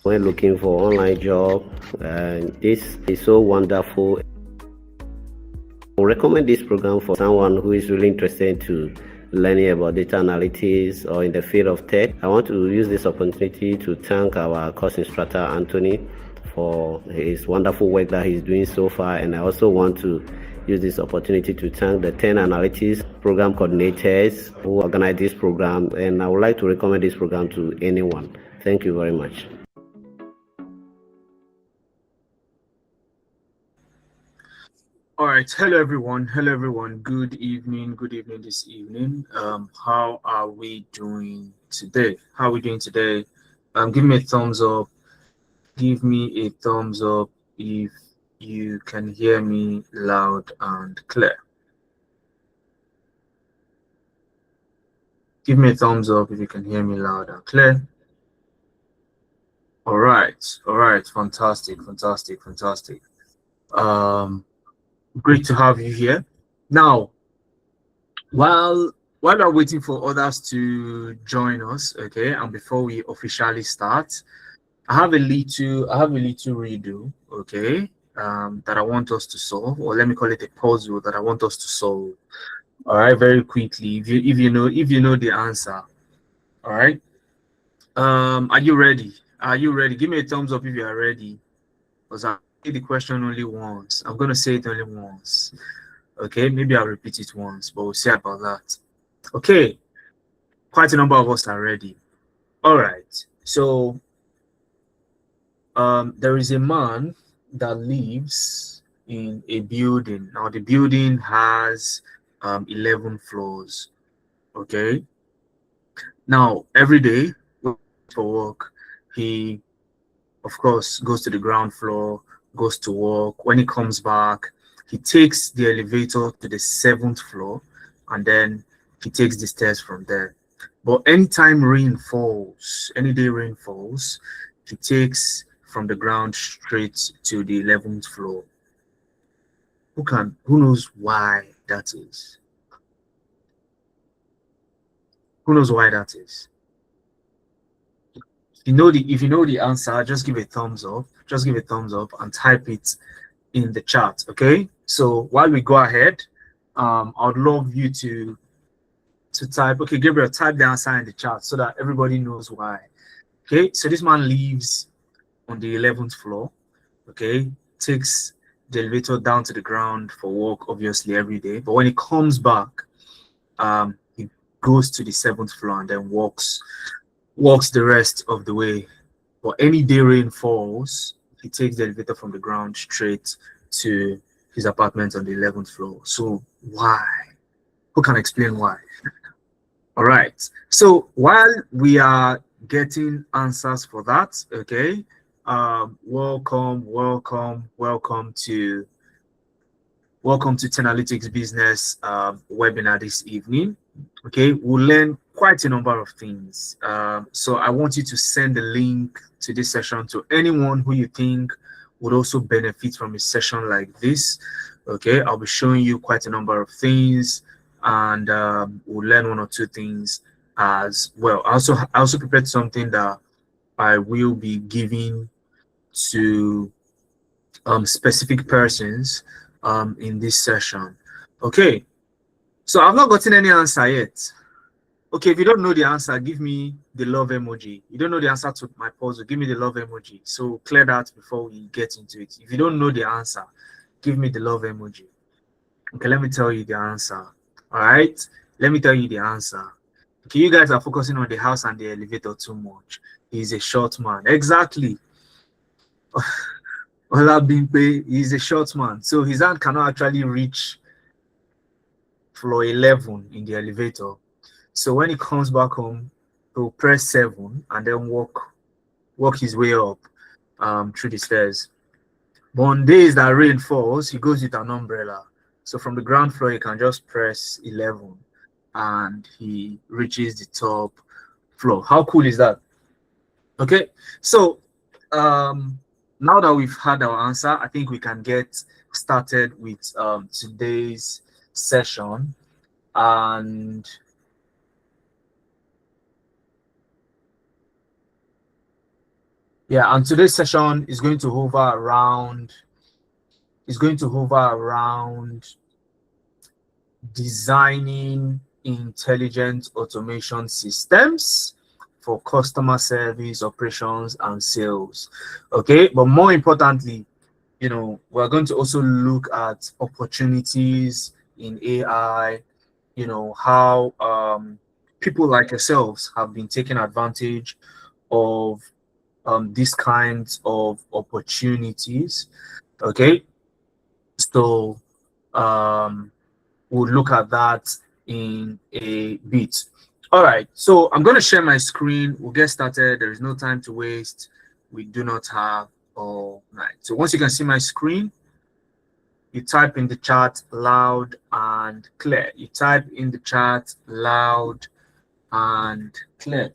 when looking for online job. And this is so wonderful. I would recommend this program for someone who is really interested to learning about data analytics or in the field of tech. I want to use this opportunity to thank our course instructor Anthony for his wonderful work that he's doing so far, and I also want to use this opportunity to thank the 10 analytics program coordinators who organized this program, and I would like to recommend this program to anyone. Thank you very much. All right, hello everyone. Hello everyone. Good evening. Good evening this evening. How are we doing today? How are we doing today? Give me a thumbs up. Give me a thumbs up if you can hear me loud and clear. Give me a thumbs up if you can hear me loud and clear. All right. All right. Fantastic. Fantastic. Fantastic. Um, Great to have you here. Now, while we're waiting for others to join us, okay, and before we officially start, I have a little redo, okay, that I want us to solve, or let me call it a puzzle that I want us to solve. All right, very quickly. If you know the answer, all right. Are you ready? Are you ready? Give me a thumbs up if you are ready, because I say the question only once. I'm gonna say it only once. Okay, maybe I'll repeat it once, but we'll see about that. Okay, quite a number of us are ready. All right. So there is a man that lives in a building. Now the building has 11 floors. Okay. Now every day for work, he of course goes to the ground floor, goes to work. When he comes back, he takes the elevator to the seventh floor, and then he takes the stairs from there. But anytime rain falls, any day rain falls, he takes from the ground straight to the 11th floor. Who knows why that is? Who knows why that is? If you know the answer, just give a thumbs up. Just give a thumbs up and type it in the chat. Okay. So while we go ahead, I'd love you to type. Okay, Gabriel, type the answer in the chat so that everybody knows why. Okay. So this man lives on the 11th floor. Okay, takes the elevator down to the ground for work, obviously every day. But when he comes back, he goes to the seventh floor and then walks the rest of the way. But any day rain falls, he takes the elevator from the ground straight to his apartment on the 11th floor. So why? Who can explain why? All right. So while we are getting answers for that, okay, welcome to Tenalytics Business webinar this evening. Okay, we'll learn quite a number of things. So I want you to send the link to this session to anyone who you think would also benefit from a session like this. Okay, I'll be showing you quite a number of things, and we'll learn one or two things as well. I also prepared something that I will be giving to specific persons in this session. Okay, so I've not gotten any answer yet. Okay, if you don't know the answer, give me the love emoji. You don't know the answer to my puzzle, give me the love emoji. So clear that before we get into it. If you don't know the answer, give me the love emoji. Okay, let me tell you the answer. All right, let me tell you the answer. Okay, you guys are focusing on the house and the elevator too much. He's a short man. Exactly. Olabimpe is a short man, so his hand cannot actually reach floor 11 in the elevator. So when he comes back home, he'll press 7 and then walk his way up through the stairs. But on days that rain falls, he goes with an umbrella. So from the ground floor, he can just press 11 and he reaches the top floor. How cool is that? Okay, so now that we've had our answer, I think we can get started with today's session. And Yeah, and today's session is going to hover around designing intelligent automation systems for customer service, operations, and sales. Okay, but more importantly, we're going to also look at opportunities in AI, how people like yourselves have been taking advantage of these kinds of opportunities. Okay, so um, we'll look at that in a bit. All right, so I'm going to share my screen. We'll get started. There is no time to waste. We do not have all night. So once you can see my screen, you type in the chat loud and clear. You type in the chat loud and clear.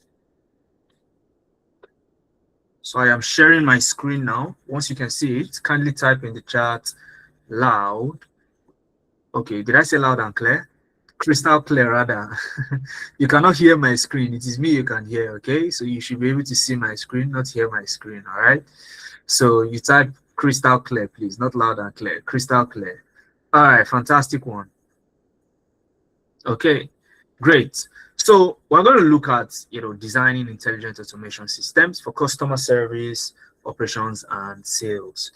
So I am sharing my screen now. Once you can see it, kindly type in the chat loud. Okay, did I say loud and clear? Crystal clear, rather. You cannot hear my screen. It is me you can hear, okay? So you should be able to see my screen, not hear my screen, all right? So you type crystal clear, please, not loud and clear. Crystal clear. All right, fantastic one. Okay, great. So we're going to look at, designing intelligent automation systems for customer service, operations, and sales.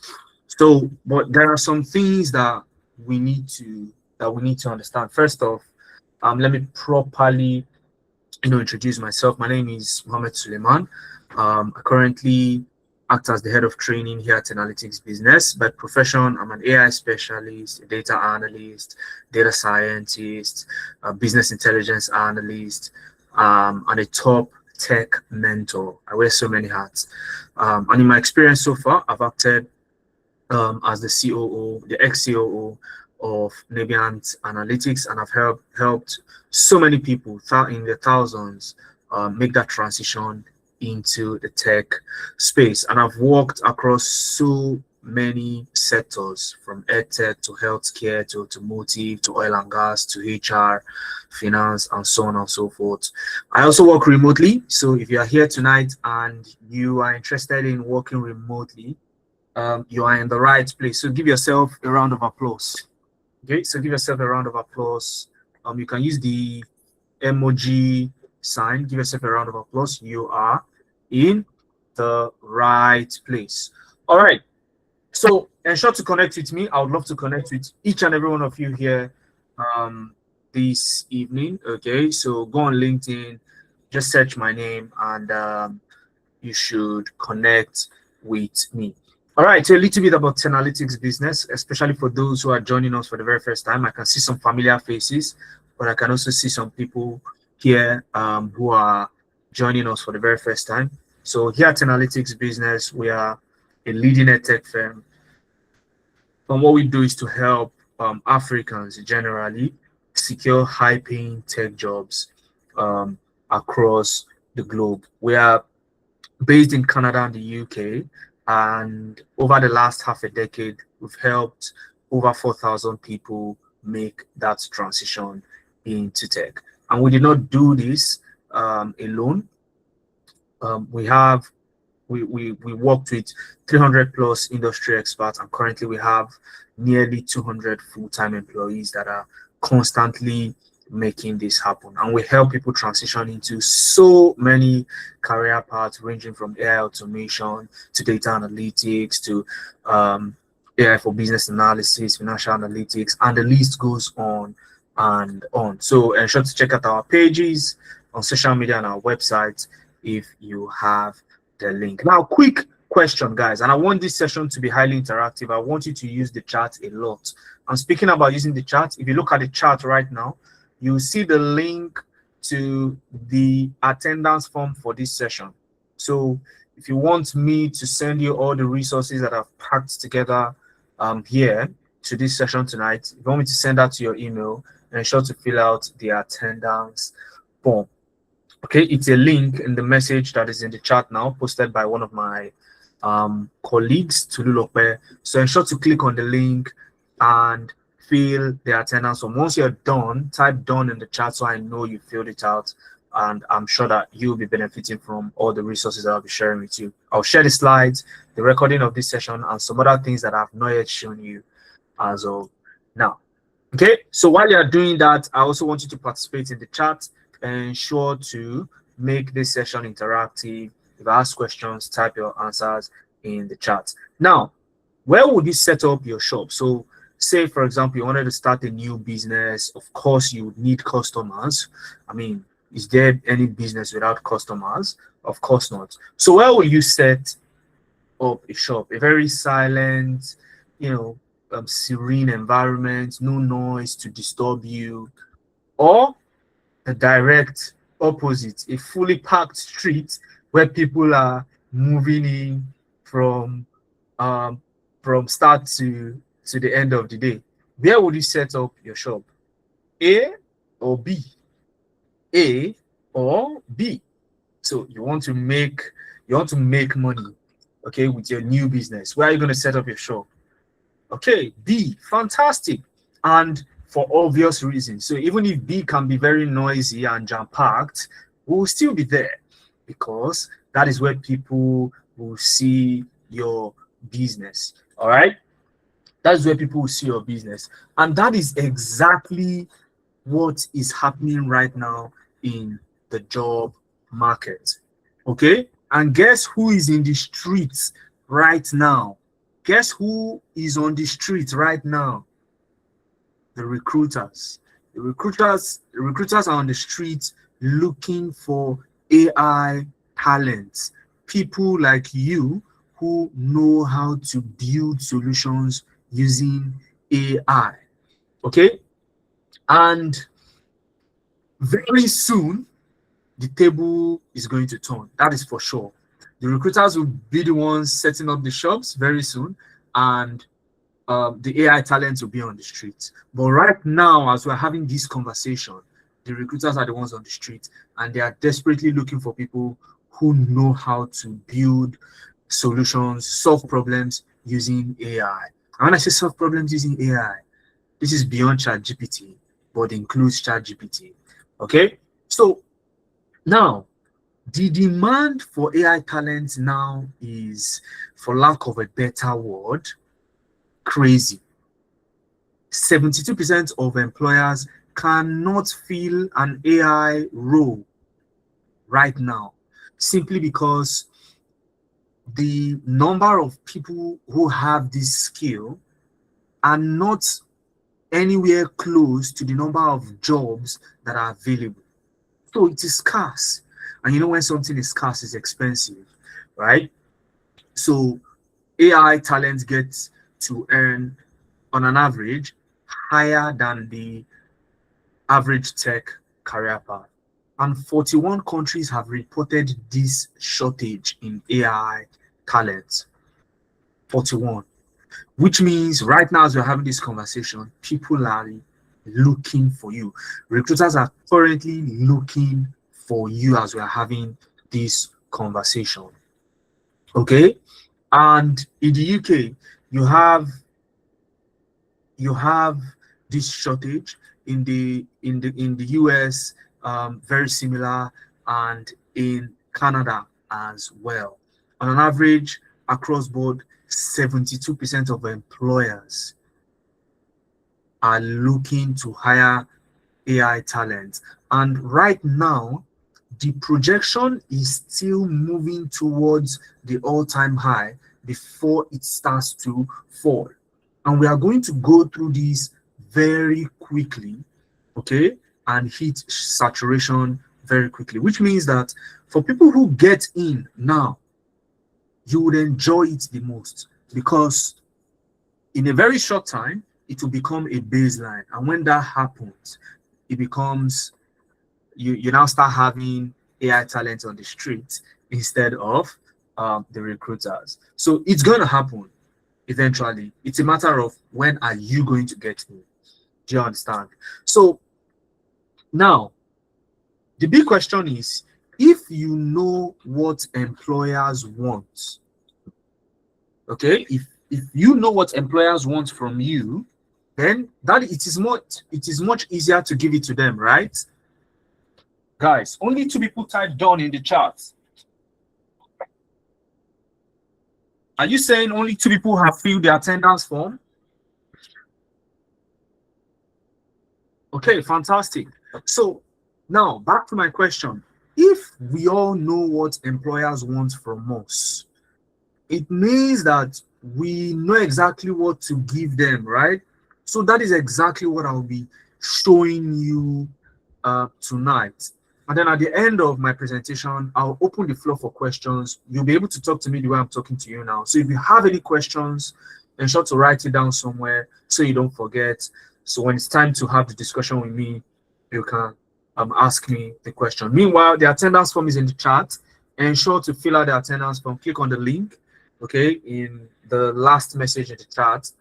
So, but there are some things that we need to understand. First off, let me properly, introduce myself. My name is Mohammed Suleiman. I currently act as the head of training here at Analytics Business. By profession, I'm an AI specialist, a data analyst, data scientist, a business intelligence analyst, and a top tech mentor. I wear so many hats. And in my experience so far, I've acted as the COO, the ex-COO of Nebiant Analytics, and I've helped so many people in the thousands make that transition into the tech space. And I've worked across so many sectors, from edtech to healthcare to automotive to oil and gas to HR, finance, and so on and so forth. I also work remotely. So if you are here tonight and you are interested in working remotely, you are in the right place. So give yourself a round of applause. Okay, so give yourself a round of applause. You can use the emoji sign. Give yourself a round of applause. You are in the right place. All right. So ensure to connect with me. I would love to connect with each and every one of you here this evening. Okay, so go on LinkedIn, just search my name, and you should connect with me. All right, so a little bit about Analytics Business, especially for those who are joining us for the very first time. I can see some familiar faces, but I can also see some people here who are joining us for the very first time. So here at Analytics Business, we are a leading edtech firm. And what we do is to help Africans generally secure high-paying tech jobs across the globe. We are based in Canada and the UK, and over the last half a decade, we've helped over 4,000 people make that transition into tech. And we did not do this alone. We worked with 300 plus industry experts, and currently we have nearly 200 full-time employees that are constantly making this happen. And we help people transition into so many career paths, ranging from AI automation to data analytics to AI for business analysis, financial analytics, and the list goes on and on. So ensure to check out our pages on social media and our website if you have the link. Now, quick question, guys, and I want this session to be highly interactive. I want you to use the chat a lot. I'm speaking about using the chat. If you look at the chat right now, you see the link to the attendance form for this session. So if you want me to send you all the resources that I've packed together here to this session tonight, if you want me to send that to your email, ensure to fill out the attendance form. Okay, it's a link in the message that is in the chat now, posted by one of my colleagues, Tululope. So ensure to click on the link and fill the attendance form. Once you're done, type done in the chat so I know you filled it out. and I'm sure that you'll be benefiting from all the resources that I'll be sharing with you. I'll share the slides, the recording of this session, and some other things that I've not yet shown you as of now. Okay, so while you're doing that, I also want you to participate in the chat and ensure to make this session interactive. If I ask questions, type your answers in the chat. Now, where would you set up your shop? So say, for example, you wanted to start a new business. Of course, you would need customers. I mean, is there any business without customers? Of course not. So where will you set up a shop? A very silent, serene environment, no noise to disturb you, or a direct opposite, a fully packed street where people are moving in from start to the end of the day? Where would you set up your shop? A or B? A or B? So you want to make money, okay, with your new business. Where are you going to set up your shop? Okay, B. Fantastic. And for obvious reasons. So even if B can be very noisy and jam-packed, we will still be there, because that is where people will see your business. All right, that's where people will see your business, and that is exactly what is happening right now in the job market. Okay, and guess who is in the streets right now? Guess who is on the street right now? The recruiters. The recruiters are on the street looking for AI talents, people like you who know how to build solutions using AI. Okay, and very soon the table is going to turn. That is for sure. The recruiters will be the ones setting up the shops very soon, and the AI talents will be on the street. But right now, as we're having this conversation, the recruiters are the ones on the street, and they are desperately looking for people who know how to build solutions, solve problems using AI. And when I say solve problems using AI, this is beyond ChatGPT, but includes ChatGPT. Okay, so now the demand for AI talent now is, for lack of a better word, crazy. 72% of employers cannot fill an AI role right now, simply because the number of people who have this skill are not anywhere close to the number of jobs that are available. So it is scarce. And you know, when something is scarce, it's expensive, right? So AI talents get to earn, on an average, higher than the average tech career path. And 41 countries have reported this shortage in AI talent. 41. Which means right now, as we're having this conversation, people are looking for you. Recruiters are currently looking for you as we are having this conversation. Okay, and in the UK, you have this shortage. In the US, very similar, and in Canada as well. On an average, across board, 72% of employers are looking to hire AI talent. And right now, the projection is still moving towards the all-time high before it starts to fall. And we are going to go through this very quickly, okay, and hit saturation very quickly, which means that for people who get in now, you would enjoy it the most, because in a very short time, it will become a baseline. And when that happens, it becomes, you now start having AI talent on the street instead of the recruiters. So it's going to happen eventually. It's a matter of, when are you going to get in? Do you understand? So now, the big question is, if you know what employers want, okay, if you know what employers want from you, then that it is much easier to give it to them, right? Guys, only 2 people typed done in the chat. Are you saying only 2 people have filled the attendance form? Okay, fantastic. So now back to my question. If we all know what employers want from us, it means that we know exactly what to give them, right? So that is exactly what I'll be showing you tonight. And then at the end of my presentation, I'll open the floor for questions. You'll be able to talk to me the way I'm talking to you now. So if you have any questions, ensure to write it down somewhere so you don't forget. So when it's time to have the discussion with me, you can ask me the question. Meanwhile, the attendance form is in the chat. Ensure to fill out the attendance form. Click on the link, okay, in the last message in the chat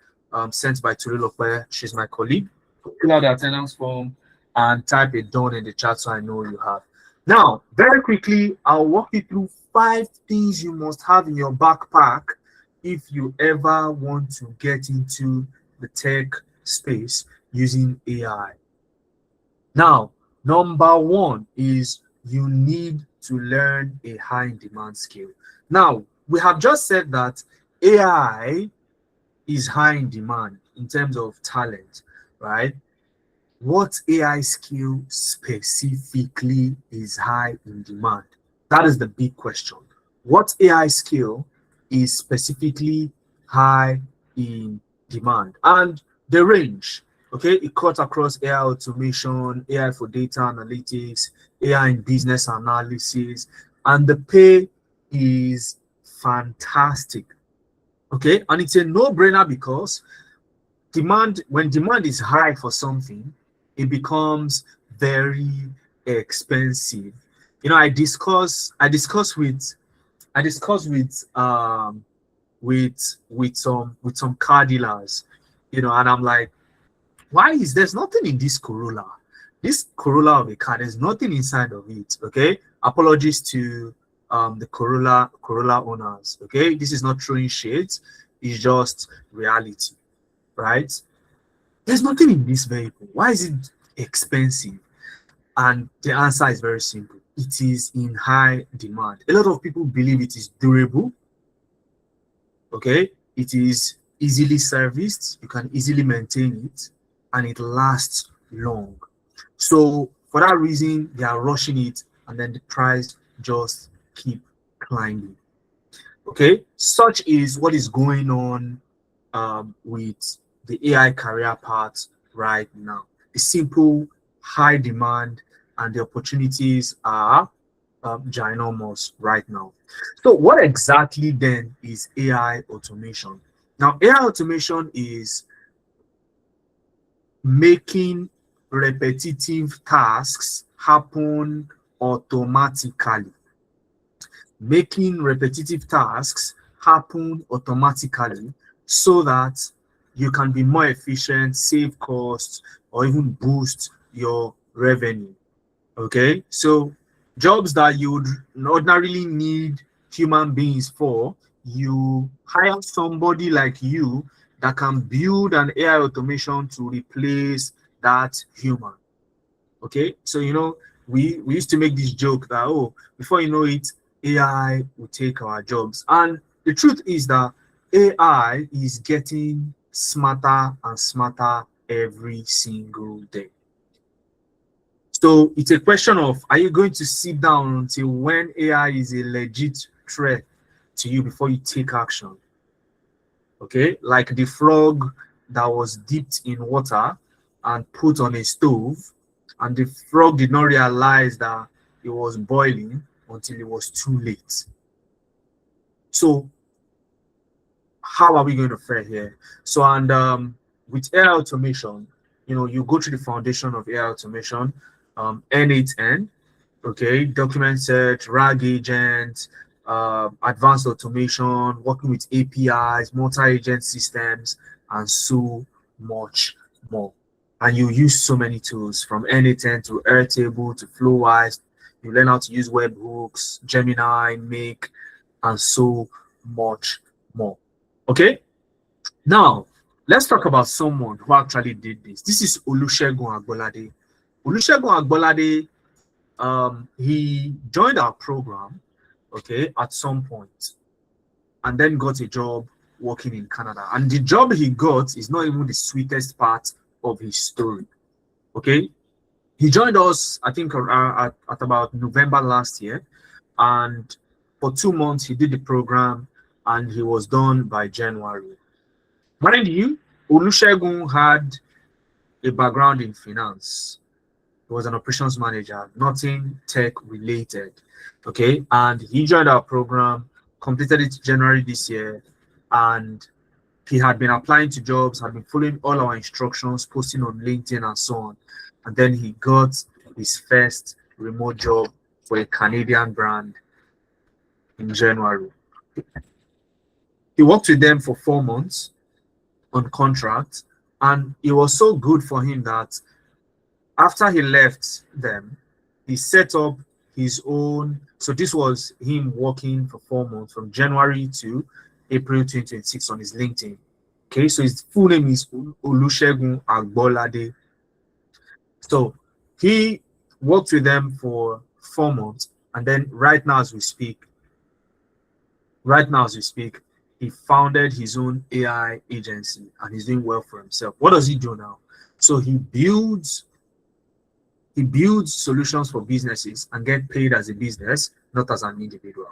sent by Turilope. She's my colleague. Fill out the attendance form and type it down in the chat so I know you have. Now, very quickly, I'll walk you through 5 things you must have in your backpack if you ever want to get into the tech space using AI. Now, number 1 is you need to learn a high demand skill. Now, we have just said that AI is high in demand in terms of talent, right? What AI skill specifically is high in demand? That is the big question. What AI skill is specifically high in demand? And the range, okay, it cuts across AI automation, AI for data analytics, AI in business analysis, and the pay is fantastic, okay? And it's a no-brainer because when demand is high for something, it becomes very expensive. You know, I discuss with some car dealers, you know, and I'm like, there's nothing in this Corolla? This Corolla of a car, there's nothing inside of it. Okay. Apologies to the Corolla owners. Okay, this is not throwing shades, it's just reality, right? There's nothing in this vehicle. Why is it expensive? And the answer is very simple. It is in high demand. A lot of people believe it is durable. Okay, it is easily serviced. You can easily maintain it, and it lasts long. So for that reason, they are rushing it, and then the price just keep climbing. Okay, such is what is going on with the AI career path right now. It's simple, high demand, and the opportunities are ginormous right now. So what exactly then is AI automation? Now, AI automation is making repetitive tasks happen automatically. Making repetitive tasks happen automatically so that you can be more efficient, save costs, or even boost your revenue. Okay, so jobs that you would ordinarily need human beings for, you hire somebody like you that can build an AI automation to replace that human. Okay, so you know, we used to make this joke that, oh, before you know it, AI will take our jobs. And the truth is that AI is getting smarter and smarter every single day. So it's a question of, are you going to sit down until when AI is a legit threat to you before you take action? Okay, like the frog that was dipped in water and put on a stove, and the frog did not realize that it was boiling until it was too late. So how are we going to fare here? So, and with AI automation, you know, you go to the foundation of AI automation, N8N, okay, document search, RAG agent, advanced automation, working with APIs, multi-agent systems, and so much more. And you use so many tools from N8N to Airtable to Flowise. You learn how to use webhooks, Gemini, Make, and so much more. Okay, now let's talk about someone who actually did this. This is Olusegun Agbolade. Olusegun Agbolade he joined our program, okay, at some point, and then got a job working in Canada. And the job he got is not even the sweetest part of his story, okay. He joined us, I think, at about November last year, and for 2 months he did the program, and he was done by January. Mind you, Olusegun had a background in finance. He was an operations manager, nothing tech related, okay. And he joined our program, completed it January this year, and he had been applying to jobs, had been following all our instructions, posting on LinkedIn and so on. And then he got his first remote job for a Canadian brand in January. He worked with them for 4 months on contract, and it was so good for him that after he left them, he set up his own. So this was him working for 4 months from January to April 2026 on his LinkedIn. Okay, so his full name is Olusegun Agbolade. So he worked with them for 4 months, and then right now as we speak, he founded his own AI agency, and he's doing well for himself. What does he do now? So he builds solutions for businesses and get paid as a business, not as an individual.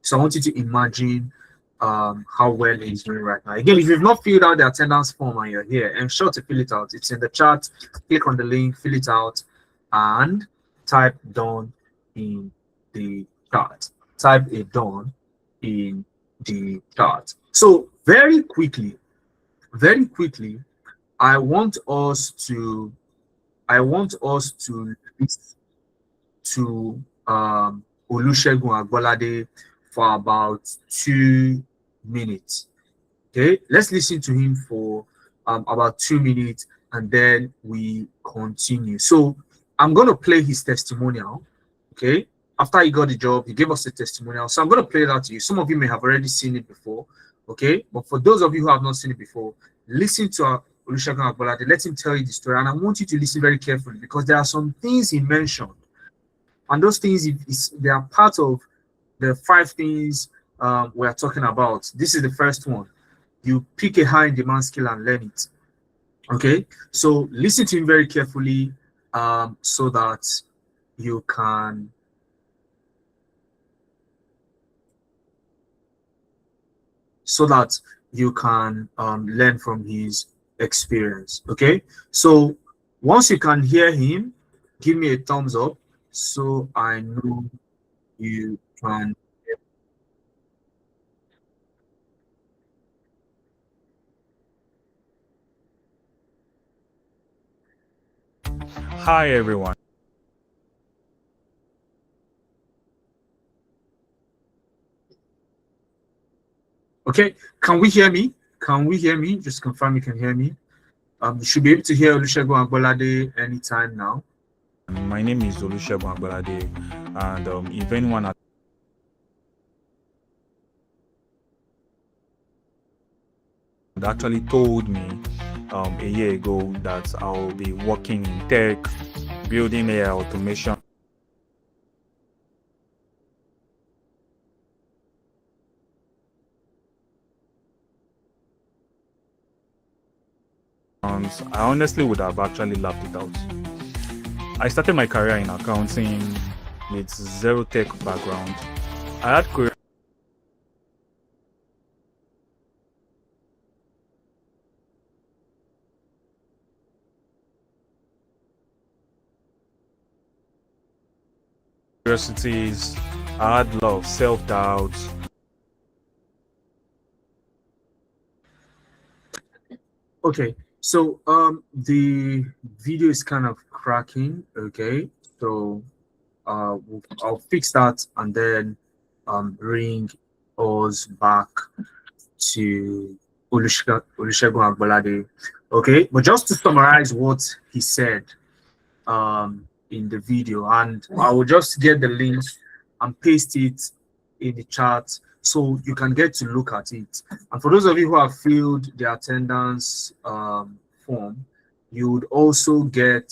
So I want you to imagine how well he's doing right now. Again, if you've not filled out the attendance form and you're here, ensure to fill it out. It's in the chat. Click on the link, fill it out, and type done in the chat. Type a done in the chart. So very quickly, I want us to listen to Olusegun Agbolade for about 2 minutes. Okay, let's listen to him for about 2 minutes, and then we continue. So I'm going to play his testimonial. Okay, after he got the job, he gave us a testimonial. So I'm going to play that to you. Some of you may have already seen it before. Okay, but for those of you who have not seen it before, listen to Olusegun Agbolade. Let him tell you the story, and I want you to listen very carefully, because there are some things he mentioned, and those things they are part of the 5 things we are talking about. This is the first one. You pick a high demand skill and learn it. Okay, so listen to him very carefully, so that you can learn from his experience. Okay, so once you can hear him, give me a thumbs up so I know you can. Hi everyone. Okay, can we hear me? Just confirm you can hear me. You should be able to hear Olusegun Agbolade anytime now. My name is Olusegun Agbolade, and if anyone had actually told me a year ago that I'll be working in tech, building AI automation, I honestly would have actually laughed it out. I started my career in accounting with zero tech background. I had curiosities, I had a lot of self-doubt. Okay, so the video is kind of cracking. Okay, so I'll fix that and then bring us back to Olusegun Agbolade. Okay, but just to summarize what he said in the video, and I will just get the link and paste it in the chat so you can get to look at it. And for those of you who have filled the attendance form, you would also get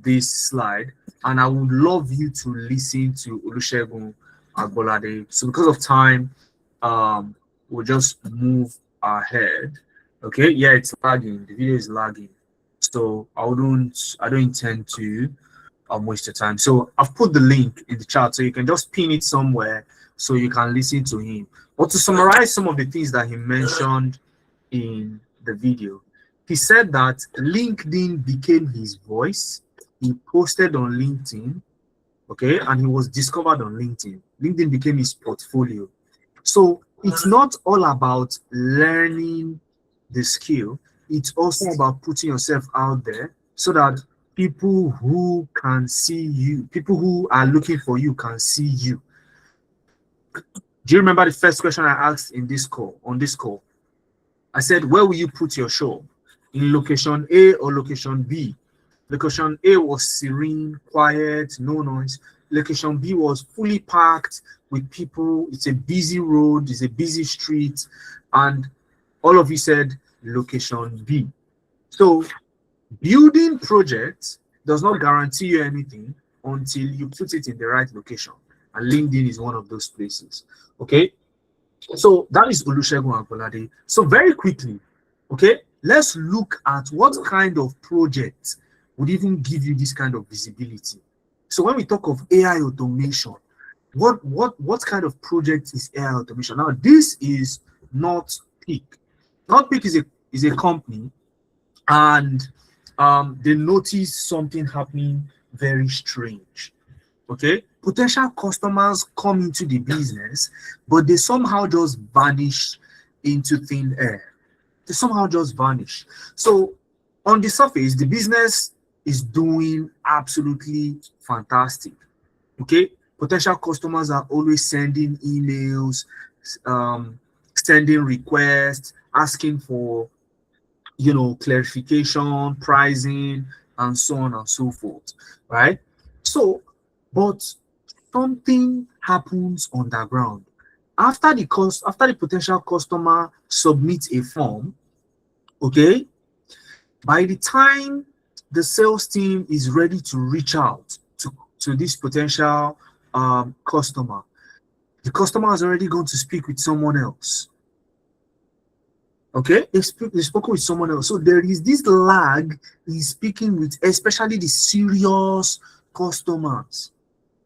this slide, and I would love you to listen to Olusegun Agbolade. So because of time, we'll just move ahead. Okay, yeah, it's lagging. The video is lagging, so I don't intend to waste your time. So I've put the link in the chat, so you can just pin it somewhere so you can listen to him. But to summarize some of the things that he mentioned in the video, he said that LinkedIn became his voice. He posted on LinkedIn, okay, and he was discovered on LinkedIn. LinkedIn became his portfolio. So it's not all about learning the skill. It's also about putting yourself out there so that people who can see you, people who are looking for you can see you. Do you remember the first question I asked in this call, on this call? I said, where will you put your shop? In location A or location B? Location A was serene, quiet, no noise. Location B was fully packed with people. It's a busy road, it's a busy street, and all of you said location B. So building projects does not guarantee you anything until you put it in the right location, and LinkedIn is one of those places. Okay, so that is Olusegun Agbolade. So very quickly, okay, let's look at what kind of project would even give you this kind of visibility. So when we talk of AI automation, what kind of project is AI automation? Now, this is not Peak. Not Peak is a company, and they notice something happening very strange. Okay, potential customers come into the business, but they somehow just vanish into thin air. They somehow just vanish. So on the surface, the business is doing absolutely fantastic. Okay, potential customers are always sending emails, sending requests, asking for, you know, clarification, pricing, and so on and so forth, right? So, but something happens underground. After the potential customer submits a form, okay, by the time the sales team is ready to reach out to this potential customer, the customer is already going to speak with someone else. Okay, they spoken with someone else. So there is this lag in speaking with, especially the serious customers.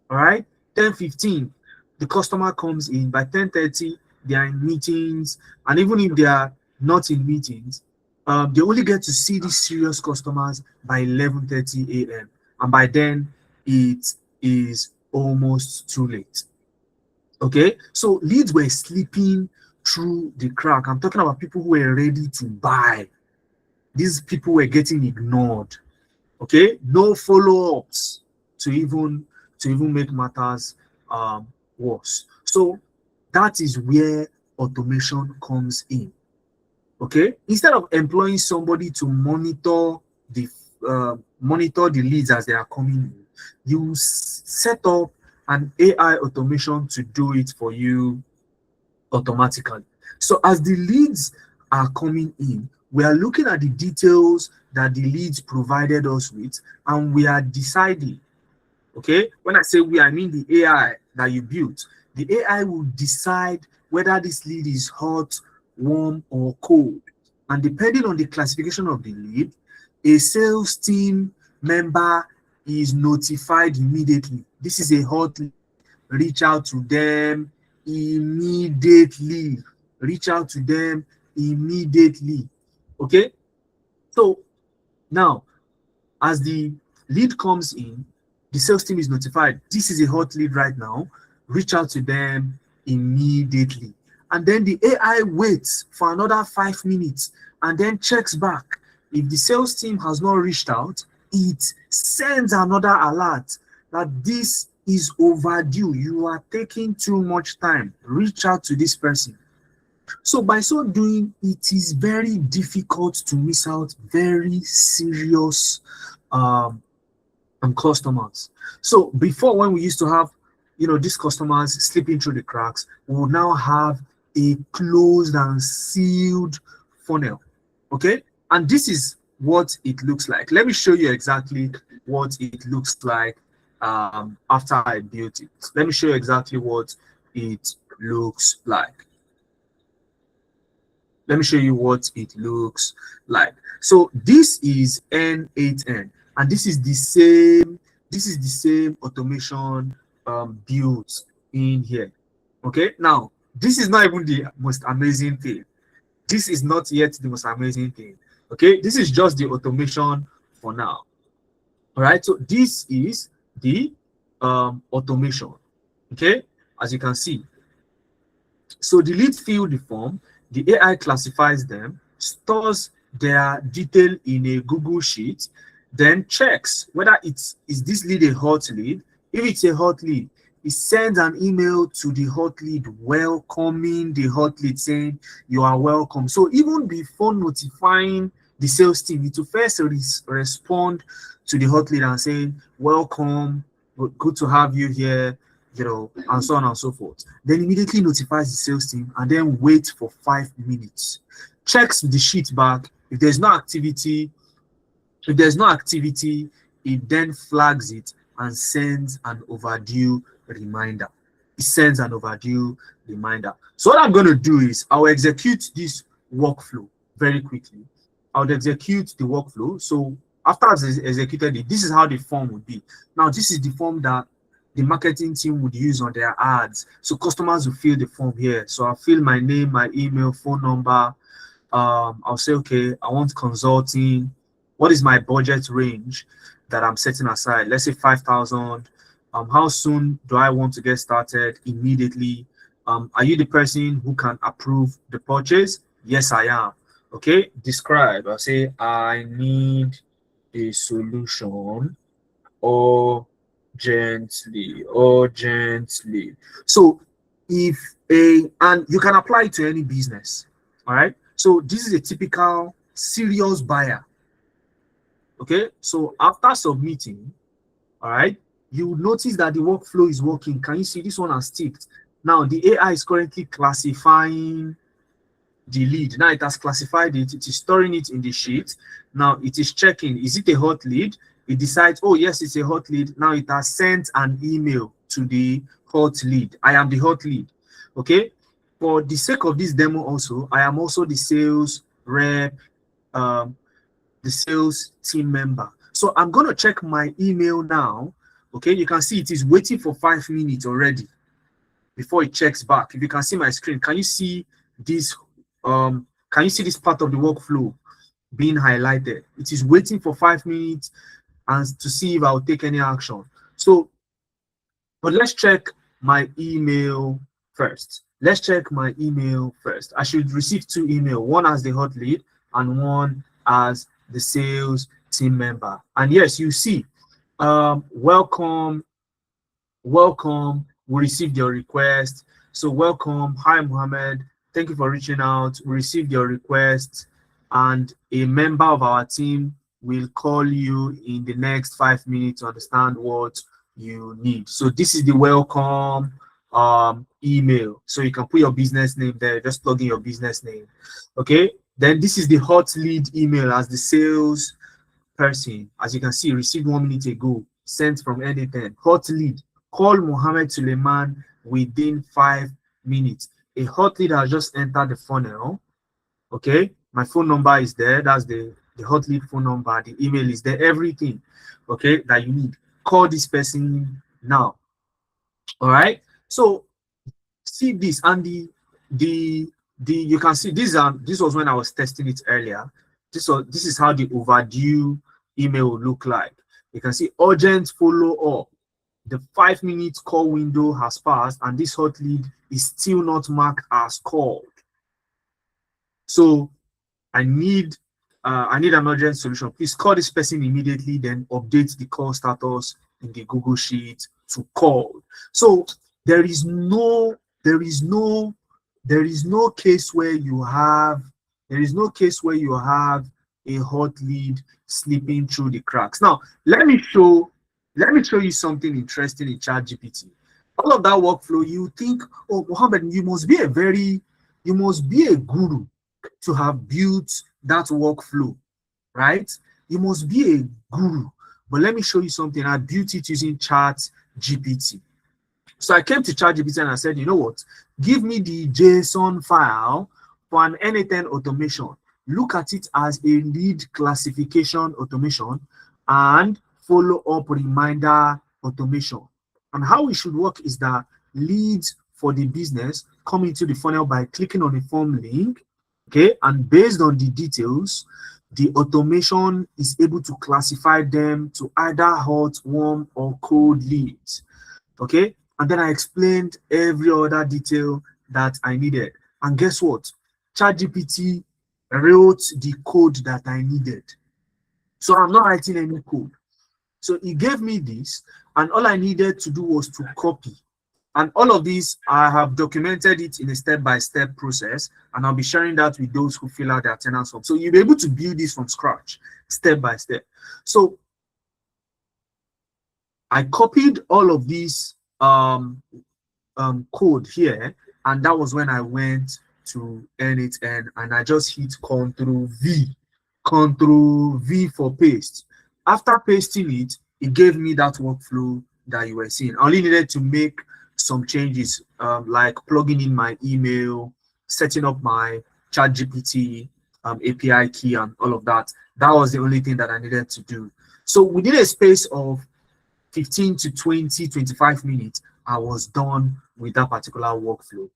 All right, 10:15, the customer comes in. By 10:30, they are in meetings, and even if they are not in meetings, they only get to see these serious customers by 11:30 a.m. and by then it is almost too late. Okay, so leads were slipping through the crack. I'm talking about people who were ready to buy. These people were getting ignored. Okay, no follow-ups to even make matters worse. So that is where automation comes in. Okay, instead of employing somebody to monitor the leads as they are coming in, you set up an AI automation to do it for you automatically. So as the leads are coming in, we are looking at the details that the leads provided us with, and we are deciding. Okay, when I say we, I mean the AI that you built. The AI will decide whether this lead is hot, warm, or cold. And depending on the classification of the lead, a sales team member is notified immediately. This is a hot lead. Reach out to them immediately. Reach out to them immediately. Okay, so now as the lead comes in, the sales team is notified. This is a hot lead right now. Reach out to them immediately. And then the AI waits for another 5 minutes and then checks back. If the sales team has not reached out, it sends another alert that this is overdue. You are taking too much time. Reach out to this person. So by so doing, it is very difficult to miss out very serious customers. So before, when we used to have, you know, these customers slipping through the cracks, we will now have a closed and sealed funnel. Okay, and this is what it looks like. Let me show you exactly what it looks like after I built it. Let me show you exactly what it looks like. Let me show you what it looks like. So this is N8N, and this is the same automation built in here. Okay, now this is not even the most amazing thing. This is not yet the most amazing thing. Okay, this is just the automation for now. All right, so this is the automation. Okay, as you can see. So the lead fill the form, the AI classifies them, stores their detail in a Google Sheet, then checks whether is this lead a hot lead. If it's a hot lead, it sends an email to the hot lead welcoming the hot lead, saying you are welcome. So even before notifying the sales team, it will first respond to the hot lead and saying welcome, good to have you here, you know, and so on and so forth. Then immediately notifies the sales team and then wait for 5 minutes. Checks the sheet back. If there's no activity, it then flags it and sends an overdue reminder. It sends an overdue reminder. So what I'm going to do is I'll execute this workflow very quickly. I'll execute the workflow. So after I've executed it, this is how the form would be. Now, this is the form that the marketing team would use on their ads. So customers will fill the form here. So I'll fill my name, my email, phone number. I'll say, okay, I want consulting. What is my budget range that I'm setting aside? Let's say 5,000. How soon do I want to get started? Immediately. Are you the person who can approve the purchase? Yes, I am. Okay, describe. I'll say, I need a solution urgently. So and you can apply it to any business. All right, so this is a typical serious buyer. Okay, so after submitting, all right, you will notice that the workflow is working. Can you see this one has ticked? Now the AI is currently classifying the lead. Now it has classified it. It is storing it in the sheet. Now it is checking, is it a hot lead? It decides, oh yes, it's a hot lead. Now it has sent an email to the hot lead. I am the hot lead. Okay, for the sake of this demo also, I am also the sales rep, the sales team member. So I'm going to check my email now. Okay, you can see it is waiting for 5 minutes already before it checks back. If you can see my screen, can you see this? Can you see this part of the workflow being highlighted? It is waiting for 5 minutes and to see if I'll take any action. So, but let's check my email first. Let's check my email first. I should receive 2 emails, one as the hot lead and one as the sales team member. And yes, you see, welcome, we received your request. So welcome, hi Mohammed, thank you for reaching out. We received your request and a member of our team will call you in the next 5 minutes to understand what you need. So this is the welcome email. So you can put your business name there, just plug in your business name. Okay, then this is the hot lead email as the sales person. As you can see, received 1 minute ago, sent from N8N. Hot lead, call Mohammed Suleiman within 5 minutes. A hot lead has just entered the funnel. Okay, my phone number is there. That's the hot lead phone number. The email is there. Everything, okay, that you need. Call this person now. All right. So see this, and the you can see this was when I was testing it earlier. This is how the overdue email will look like. You can see urgent follow up. The 5 minute call window has passed, and this hot lead is still not marked as called. So I need an urgent solution. Please call this person immediately, then update the call status in the Google Sheet to call. So there is no case where you have a hot lead slipping through the cracks. Now let me show you something interesting in ChatGPT. All of that workflow, you think, oh Mohammed, you must be a guru to have built that workflow. right? You must be a guru. But let me show you something. I built it using Chat GPT. So I came to ChatGPT and I said, you know what? Give me the JSON file for an N10 automation. Look at it as a lead classification automation and follow-up reminder automation. And how it should work is that leads for the business come into the funnel by clicking on the form link, okay? And based on the details, the automation is able to classify them to either hot, warm, or cold leads, okay? And then I explained every other detail that I needed. And guess what? ChatGPT wrote the code that I needed. So I'm not writing any code. So he gave me this, and all I needed to do was to copy. And all of this, I have documented it in a step-by-step process, and I'll be sharing that with those who fill out their attendance form. So you'll be able to build this from scratch, step by step. So I copied all of these code here, and that was when I went to N8N and I just hit Control V for paste. After pasting it, it gave me that workflow that you were seeing. I only needed to make some changes, like plugging in my email, setting up my ChatGPT API key and all of that. That was the only thing that I needed to do. So within a space of 15 to 20, 25 minutes, I was done with that particular workflow.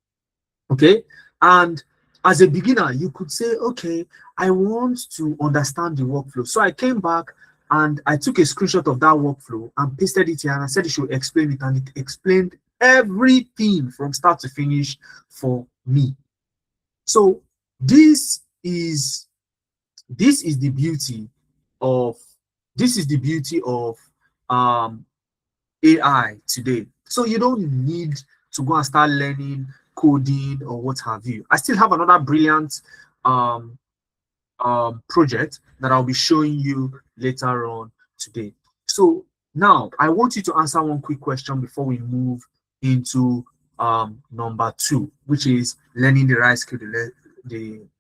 Okay. And as a beginner, you could say, okay, I want to understand the workflow. So I came back and I took a screenshot of that workflow and pasted it here, and I said it should explain it, and it explained everything from start to finish for me. So this is the beauty of AI today. So you don't need to go and start learning coding or what have you. I still have another brilliant project that I'll be showing you later on today. So now I want you to answer one quick question before we move into number 2, which is learning the right skill,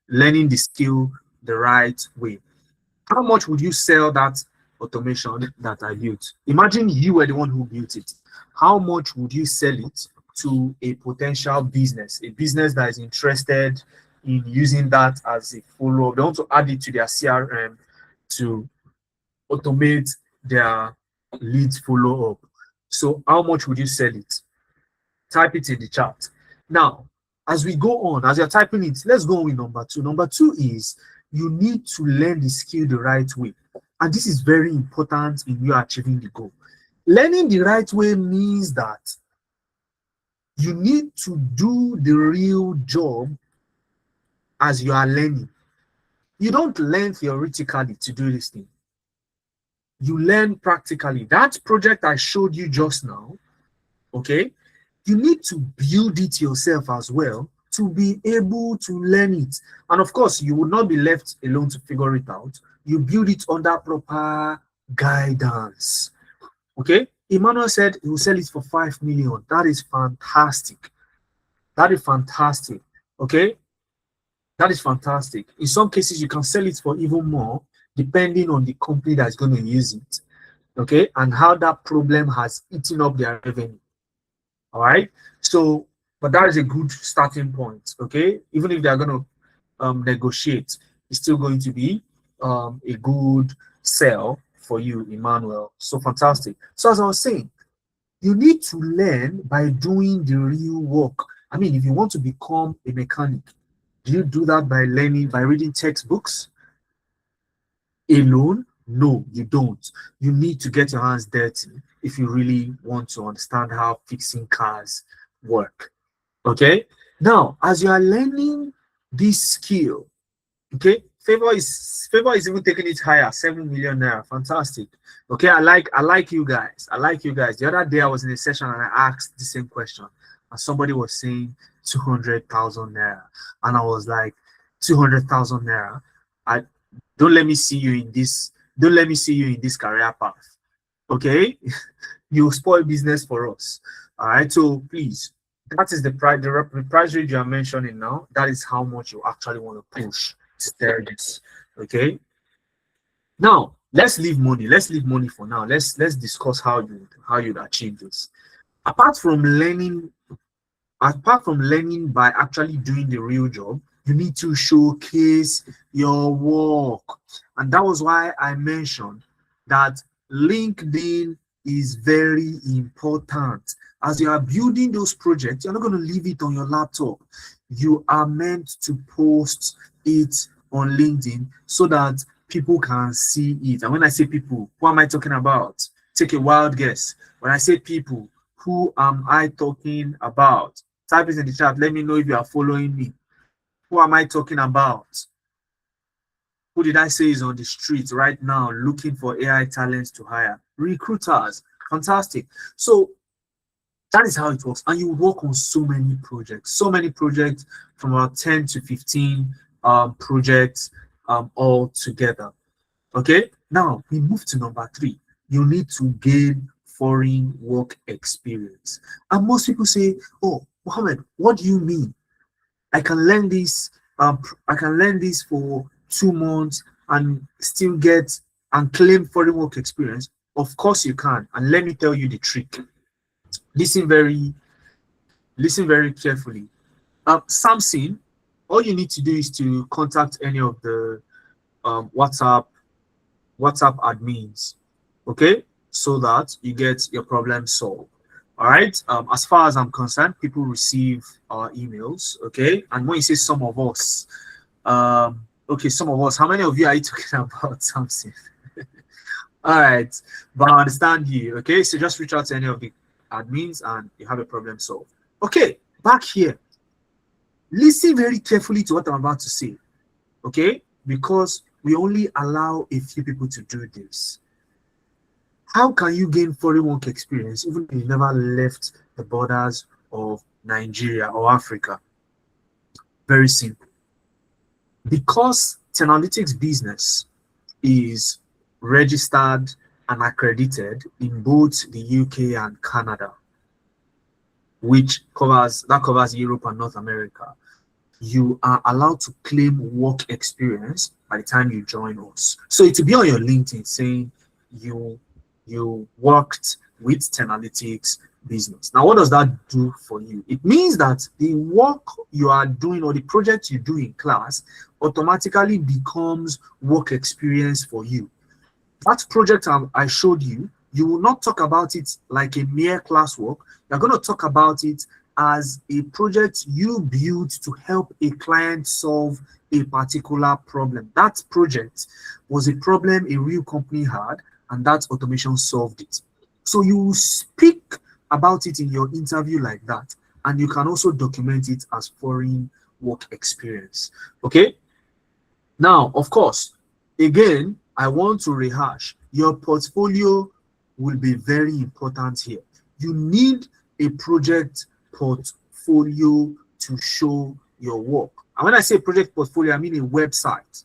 learning the skill the right way. How much would you sell that automation that I built? Imagine you were the one who built it. How much would you sell it to a potential business, a business that is interested in using that as a follow-up? They want to add it to their CRM to automate their leads follow-up. So how much would you sell it? Type it in the chat. Now, as we go on, as you're typing it, let's go on with number 2. Number 2 is you need to learn the skill the right way. And this is very important in you achieving the goal. Learning the right way means that you need to do the real job as you are learning. You don't learn theoretically to do this thing. You learn practically. That project I showed you just now, okay, you need to build it yourself as well to be able to learn it. And of course, you will not be left alone to figure it out. You build it under proper guidance. Okay, Emmanuel said he will sell it for 5 million. That is fantastic. That is fantastic. Okay, that is fantastic. In some cases, you can sell it for even more, depending on the company that's going to use it. Okay, and how that problem has eaten up their revenue. All right. So, but that is a good starting point. Okay, even if they're going to negotiate, it's still going to be a good sell for you, Emmanuel. So fantastic. So as I was saying, you need to learn by doing the real work. I mean, if you want to become a mechanic, do you do that by learning, by reading textbooks alone? No, you don't. You need to get your hands dirty if you really want to understand how fixing cars work. Okay. Now, as you are learning this skill, okay, Favor is even taking it higher, 7 million naira. Fantastic. Okay, I like you guys. I like you guys. The other day I was in a session and I asked the same question, and somebody was saying 200,000 naira, and I was like, 200,000 naira. Don't let me see you in this. Don't let me see you in this career path. Okay, you spoil business for us. All right, so please, that is the price. The price range you are mentioning now. That is how much you actually want to push to this. Okay, Now let's leave money. Let's leave money for now. Let's discuss how you'd achieve this. Apart from learning, by actually doing the real job, you need to showcase your work. And that was why I mentioned that LinkedIn is very important. As you are building those projects, you're not going to leave it on your laptop. You are meant to post it on LinkedIn so that people can see it. And when I say people, who am I talking about? Take a wild guess. When I say people, who am I talking about? Type it in the chat. Let me know if you are following me. Who am I talking about? Who did I say is on the street right now looking for AI talents to hire? Recruiters. Fantastic. So that is how it works. And you work on so many projects from about 10 to 15 projects all together. Okay. Now we move to number 3. You need to gain foreign work experience. And most people say, oh, Mohammed, what do you mean? I can learn this. I can learn this for 2 months and still get and claim foreign work experience. Of course you can. And let me tell you the trick. Listen very carefully. Samson, all you need to do is to contact any of the WhatsApp admins, okay, so that you get your problem solved. All right. As far as I'm concerned, people receive our emails, okay. And when you say some of us, okay, some of us, how many of you are you talking about, Samson? All right, but I understand you, okay. So just reach out to any of the admins and you have a problem solved. Okay, back here, listen very carefully to what I'm about to say, okay, because we only allow a few people to do this. How can you gain foreign work experience even if you never left the borders of Nigeria or Africa? Very simple. Because Tenalytics Business is registered and accredited in both the UK and Canada, which covers Europe and North America, you are allowed to claim work experience by the time you join us. So it will be on your LinkedIn saying you worked with Tenalytics Business. Now, what does that do for you? It means that the work you are doing or the project you do in class automatically becomes work experience for you. That project I showed you, you will not talk about it like a mere classwork. You're going to talk about it as a project you built to help a client solve a particular problem. That project was a problem a real company had, and that automation solved it. So you speak about it in your interview like that, and you can also document it as foreign work experience. Okay. Now, of course, again, I want to rehash. Your portfolio will be very important here. You need a project portfolio to show your work. And when I say project portfolio, I mean a website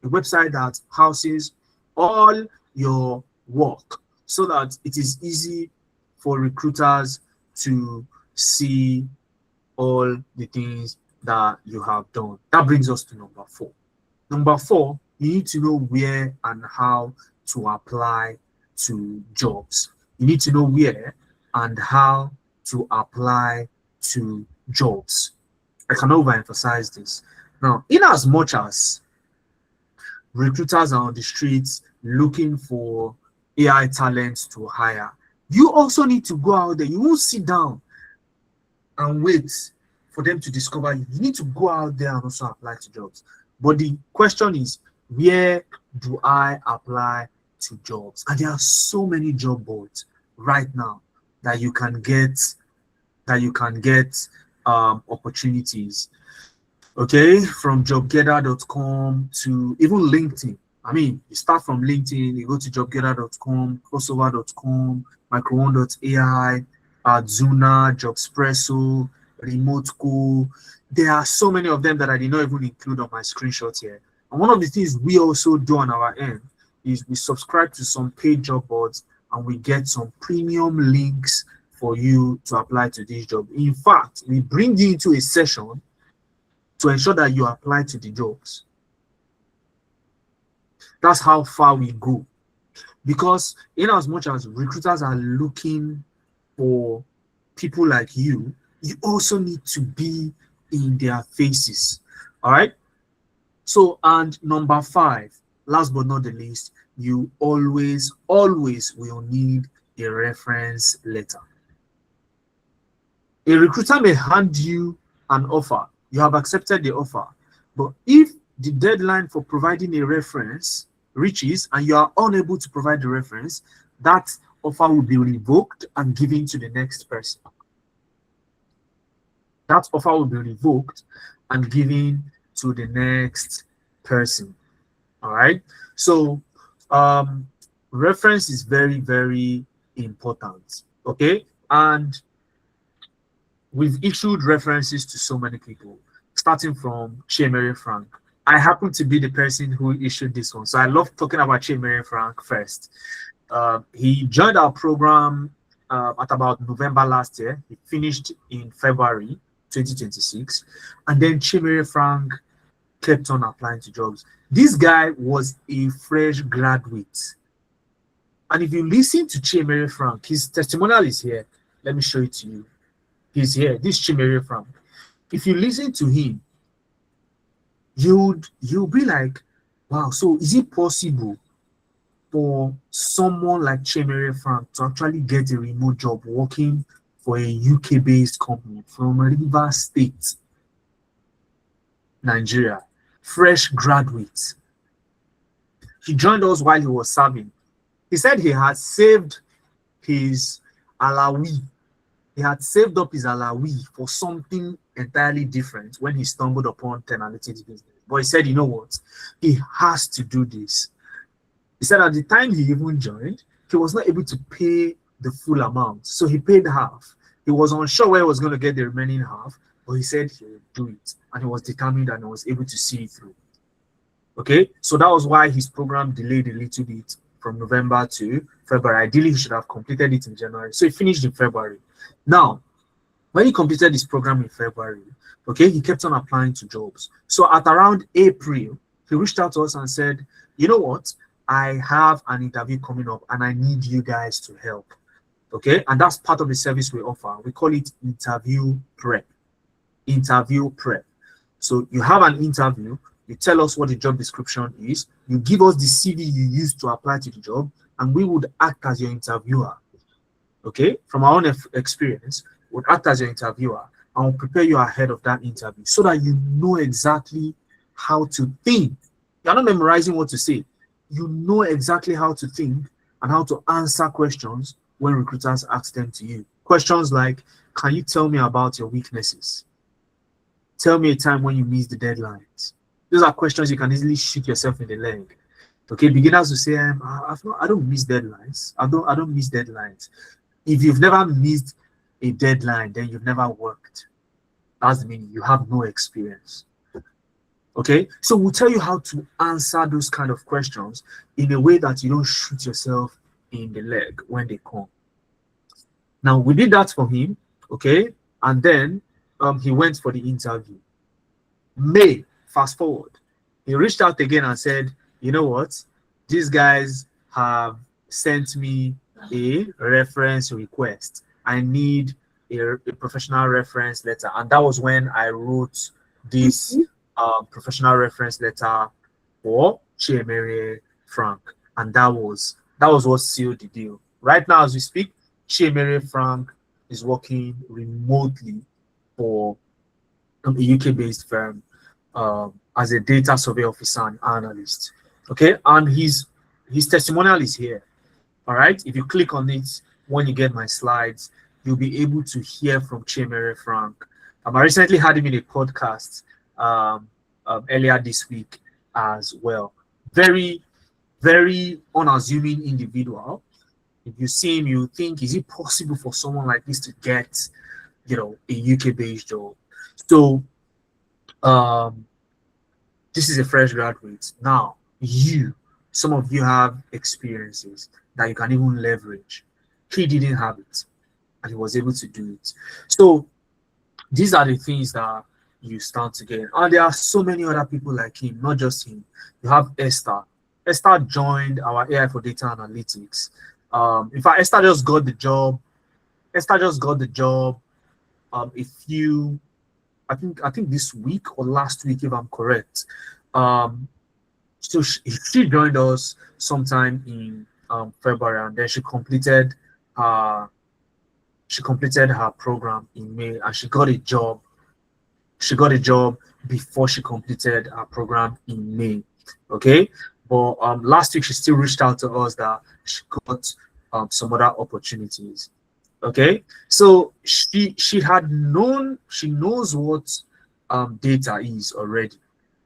that houses all your work so that it is easy for recruiters to see all the things that you have done. That brings us to number 4. Number 4, you need to know where and how to apply to jobs. You need to know where and how to apply to jobs. I can overemphasize this. Now, in as much as recruiters are on the streets looking for AI talents to hire, you also need to go out there. You won't sit down and wait for them to discover you. You need to go out there and also apply to jobs. But the question is, where do I apply to jobs? And there are so many job boards right now that you can get opportunities. Okay, from jobgetter.com to even LinkedIn. I mean, you start from LinkedIn, you go to jobgetter.com, crossover.com, micro1.ai, Zuna, Jobspresso, Remoteco. There are so many of them that I did not even include on my screenshot here. And one of the things we also do on our end is we subscribe to some paid job boards and we get some premium links for you to apply to this job. In fact, we bring you into a session to ensure that you apply to the jobs. That's how far we go. Because in as much as recruiters are looking for people like you also need to be in their faces. All right. So, and number 5, last but not the least, you always will need a reference letter. A recruiter may hand you an offer. You have accepted the offer. But if the deadline for providing a reference reaches and you are unable to provide the reference, that offer will be revoked and given to the next person. That offer will be revoked and given to the next person. All right. So reference is very, very important. Okay. And we've issued references to so many people, starting from Chemere Frank. I happen to be the person who issued this one. So I love talking about Chemere Frank first. He joined our program at about November last year. He finished in February 2026. And then Chemere Frank kept on applying to jobs. This guy was a fresh graduate. And if you listen to Chemere Frank, his testimonial is here. Let me show it to you. He's here. This Chemere Frank. If you listen to him, you'll be like, wow, so is it possible for someone like Chemere Frank to actually get a remote job working for a UK-based company from Rivers State, Nigeria? Fresh graduate. He joined us while he was serving. He said he had saved his alawi. He had saved up his alawi for something entirely different when he stumbled upon Tenalytics business. But he said, you know what? He has to do this. He said at the time he even joined, he was not able to pay the full amount. So he paid half. He was unsure where he was going to get the remaining half, but he said he would do it. And he was determined and he was able to see it through. Okay, so that was why his program delayed a little bit from November to February. Ideally, he should have completed it in January. So he finished in February. Now, when he completed his program in February, okay, he kept on applying to jobs. So at around April, he reached out to us and said, you know what? I have an interview coming up and I need you guys to help. Okay, and that's part of the service we offer. We call it interview prep. Interview prep. So you have an interview, you tell us what the job description is, you give us the CV you used to apply to the job, and we would act as your interviewer. Okay, from our own experience, we'll act as your interviewer and we'll prepare you ahead of that interview so that you know exactly how to think. You're not memorizing what to say. You know exactly how to think and how to answer questions when recruiters ask them to you. Questions like, can you tell me about your weaknesses? Tell me a time when you missed the deadlines. Those are questions you can easily shoot yourself in the leg. Okay, beginners will say, I don't miss deadlines. I don't miss deadlines. If you've never missed a deadline, then you've never worked. That's the meaning. You have no experience. Okay, so we'll tell you how to answer those kind of questions in a way that you don't shoot yourself in the leg when they come. Now, we did that for him, okay, and then he went for the interview. May, fast forward, he reached out again and said, you know what, these guys have sent me a reference request. I need a professional reference letter. And that was when I wrote this professional reference letter for Chemere Frank. And that was what sealed the deal. Right now, as we speak, Chemere Frank is working remotely for a UK-based firm as a data survey officer and analyst. Okay, and his testimonial is here. All right, if you click on it when you get my slides, you'll be able to hear from Chemere Frank. I recently had him in a podcast earlier this week as well. Very, very unassuming individual. If you see him, you think, is it possible for someone like this to get, a UK-based job? So, this is a fresh graduate. Now, some of you have experiences that you can even leverage. He didn't have it, and he was able to do it. So, these are the things that you start to get. And there are so many other people like him, not just him. You have Esther. Esther joined our AI for data analytics. In fact, Esther just got the job. A few, I think this week or last week, if I'm correct. So she joined us sometime in February, and then she completed her program in May, and she got a job. She got a job before she completed her program in May. Okay, but last week she still reached out to us that she got some other opportunities. Okay, so she knows what data is already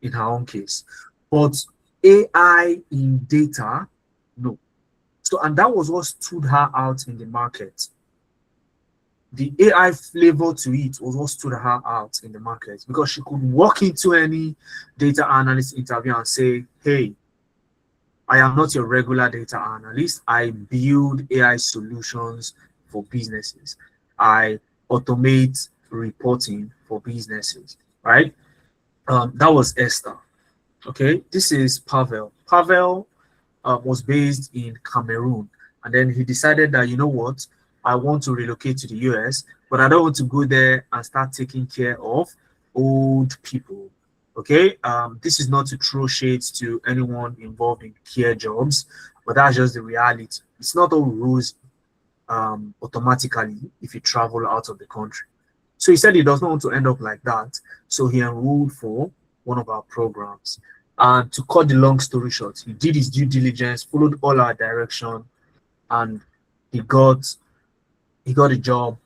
in her own case, but AI in data, no. So, and that was what stood her out in the market. The AI flavor to it was what stood her out in the market, because she could walk into any data analyst interview and say, hey, I am not your regular data analyst. I build AI solutions for businesses. I automate reporting for businesses, right? That was Esther. Okay, this is Pavel. Pavel was based in Cameroon, and then he decided that, you know what, I want to relocate to the US, but I don't want to go there and start taking care of old people. Okay, this is not to throw shades to anyone involved in care jobs, but that's just the reality. It's not all rose automatically if you travel out of the country. So he said he does not want to end up like that. So he enrolled for one of our programs. And to cut the long story short, he did his due diligence, followed all our direction, and he got a job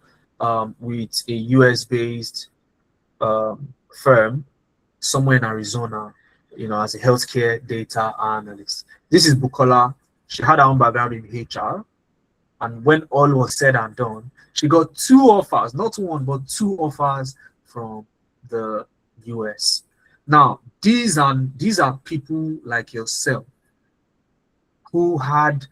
with a US-based firm somewhere in Arizona, as a healthcare data analyst. This is Bukola. She had her own background in HR, and when all was said and done, she got 2 offers, not one, but 2 offers from the US. Now, these are people like yourself who had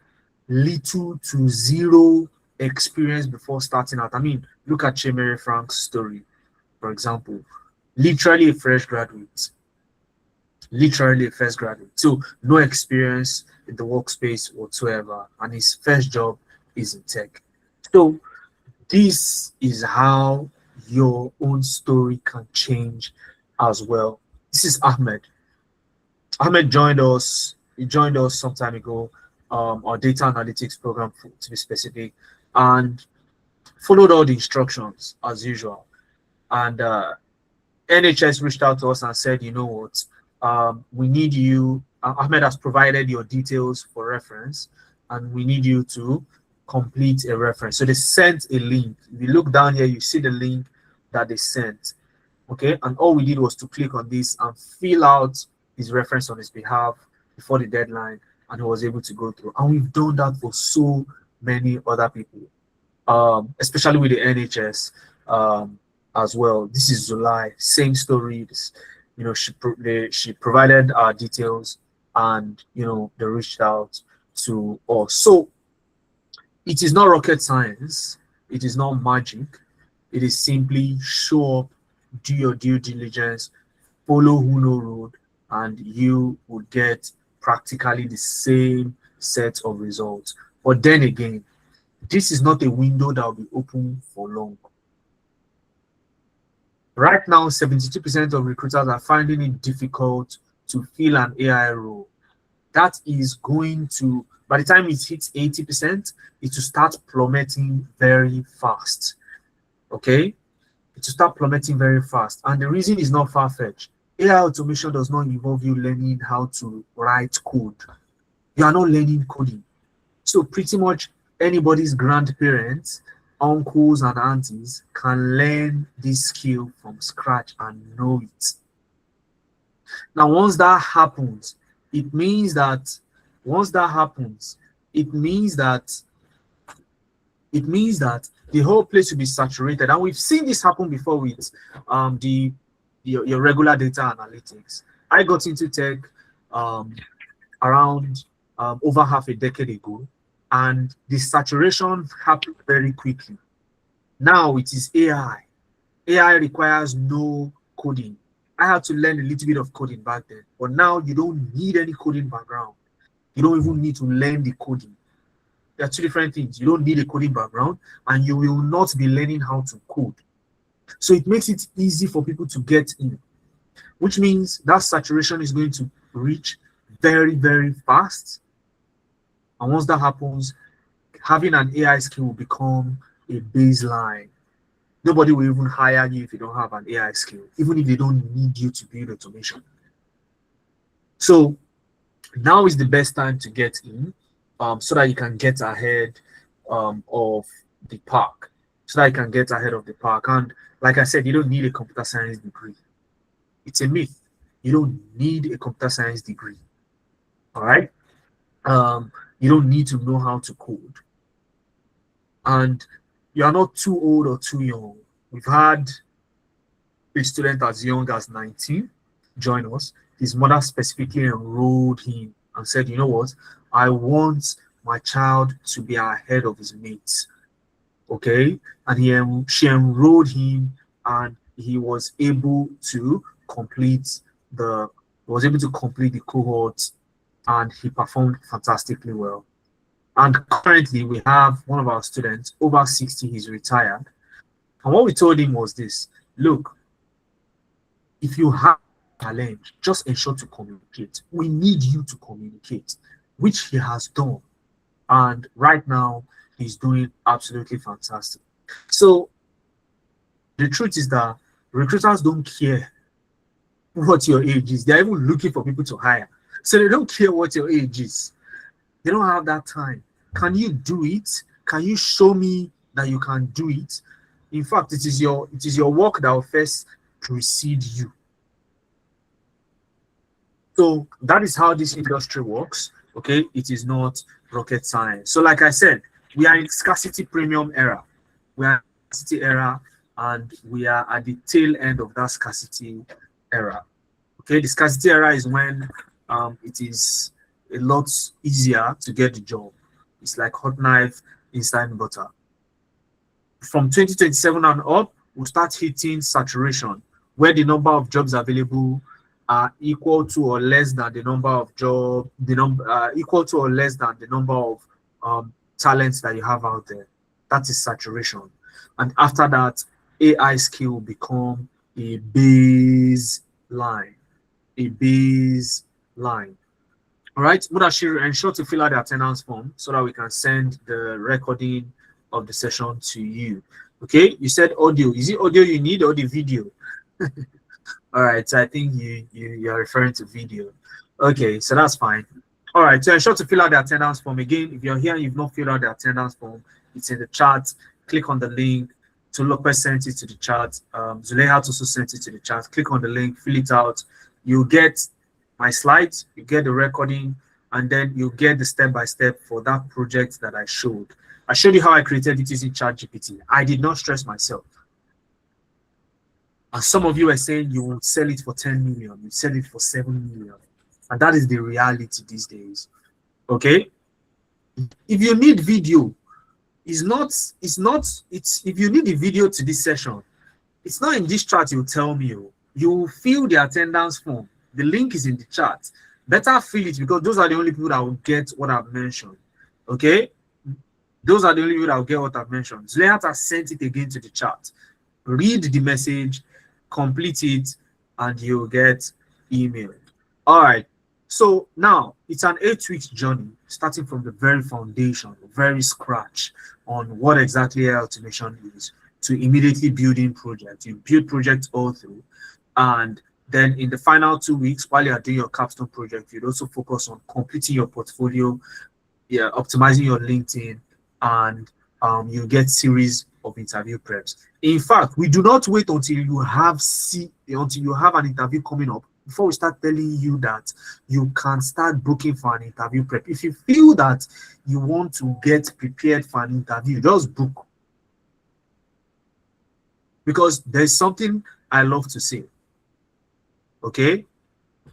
little to zero experience before starting out. I mean, look at Chemere Frank's story, for example. Literally a fresh graduate. So no experience in the workspace whatsoever, and his first job is in tech. So this is how your own story can change as well. This is Ahmed. Ahmed joined us. He joined us some time ago, our data analytics program, to be specific, and followed all the instructions as usual. And NHS reached out to us and said, you know what, we need you. Ahmed has provided your details for reference, and we need you to complete a reference. So they sent a link. If you look down here, you see the link that they sent. Okay, and all we did was to click on this and fill out his reference on his behalf before the deadline, and he was able to go through. And we've done that for so many other people, especially with the NHS as well. This is Zulai, same story. She provided our details, and they reached out to us. So it is not rocket science. It is not magic. It is simply show up, do your due diligence, follow who know road, and you would get practically the same set of results. But then again, this is not a window that will be open for long. Right now, 72% of recruiters are finding it difficult to fill an AI role. That is going to, by the time it hits 80%, it will start plummeting very fast. Okay? It will start plummeting very fast. And the reason is not far-fetched. AI automation does not involve you learning how to write code. You are not learning coding. So pretty much anybody's grandparents, uncles, and aunties can learn this skill from scratch and know it. Now, once that happens, it means that the whole place will be saturated. And we've seen this happen before with your regular data analytics. I got into tech around over half a decade ago, and the saturation happened very quickly. Now it is AI. AI requires no coding. I had to learn a little bit of coding back then, but now you don't need any coding background. You don't even need to learn the coding. There are two different things. You don't need a coding background, and you will not be learning how to code. So it makes it easy for people to get in, which means that saturation is going to reach very, very fast. And once that happens, having an AI skill will become a baseline. Nobody will even hire you if you don't have an AI skill, even if they don't need you to build automation. So now is the best time to get in, so that you can get ahead of the pack. And like I said, you don't need a computer science degree. It's a myth. You don't need a computer science degree. All right. You don't need to know how to code. And you are not too old or too young. We've had a student as young as 19 join us. His mother specifically enrolled him and said, you know what, I want my child to be ahead of his mates. Okay. And she enrolled him, and he was able to complete the cohort, and he performed fantastically well. And currently we have one of our students over 60, he's retired. And what we told him was this: look, if you have a challenge, just ensure to communicate. We need you to communicate, which he has done. And right now he's doing absolutely fantastic. So the truth is that recruiters don't care what your age is. They're even looking for people to hire. So they don't care what your age is. They don't have that time. Can you do it? Can you show me that you can do it? In fact, it is your work that will first precede you. So that is how this industry works. Okay, it is not rocket science. So like I said, we are in scarcity premium era. We are in scarcity era, and we are at the tail end of that scarcity era. Okay, the scarcity era is when it is a lot easier to get the job. It's like hot knife inside butter. From 2027 and up, we'll start hitting saturation, where the number of jobs available are equal to or less than the number of equal to or less than the number of talents that you have out there. That is saturation. And after that, AI skill will become a baseline. A baseline. All right, Mudashir, ensure to fill out the attendance form so that we can send the recording of the session to you. Okay, you said audio. Is it audio you need or the video? All right, so I think you're referring to video. Okay, so that's fine. All right, so ensure to fill out the attendance form. Again, if you're here and you've not filled out the attendance form, it's in the chat. Click on the link. Lopez sent it to the chat. Zuleha also sent it to the chat. Click on the link, fill it out. You'll get my slides, you get the recording, and then you get the step-by-step for that project that I showed. I showed you how I created it using ChatGPT. I did not stress myself. And some of you are saying you will sell it for 10 million, you sell it for 7 million. And that is the reality these days. Okay? If you need video, if you need the video to this session, it's not in this chat you'll tell me. You will fill the attendance form. The link is in the chat. Better fill it, because those are the only people that will get what I've mentioned. Okay? Those are the only people that will get what I've mentioned. Zulehat has sent it again to the chat. Read the message, complete it, and you'll get emailed. All right. So now it's an 8-week journey, starting from the very foundation, the very scratch on what exactly AI automation is, to immediately building projects. You build projects all through, and then in the final 2 weeks, while you are doing your capstone project, you'd also focus on completing your portfolio, optimizing your LinkedIn, and you get series of interview preps. In fact, we do not wait until you have an interview coming up before we start telling you that you can start booking for an interview prep. If you feel that you want to get prepared for an interview, just book. Because there's something I love to say. Okay?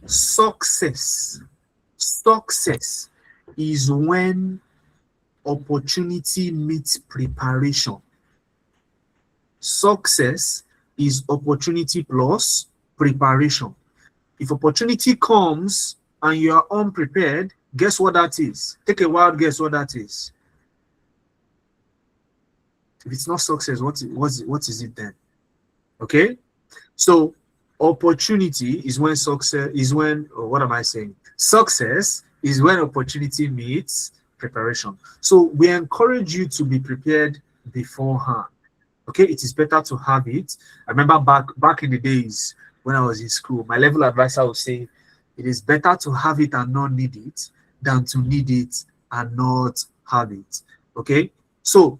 Success is when opportunity meets preparation. Success is opportunity plus preparation. If opportunity comes and you are unprepared, Guess what that is? Take a wild guess what that is. If it's not success, what is it then? Okay, so opportunity is when success is when, or what am I saying? Success is when opportunity meets preparation. So we encourage you to be prepared beforehand. Okay, it is better to have it. I remember back in the days when I was in school, my level advisor would say, it is better to have it and not need it than to need it and not have it. Okay, so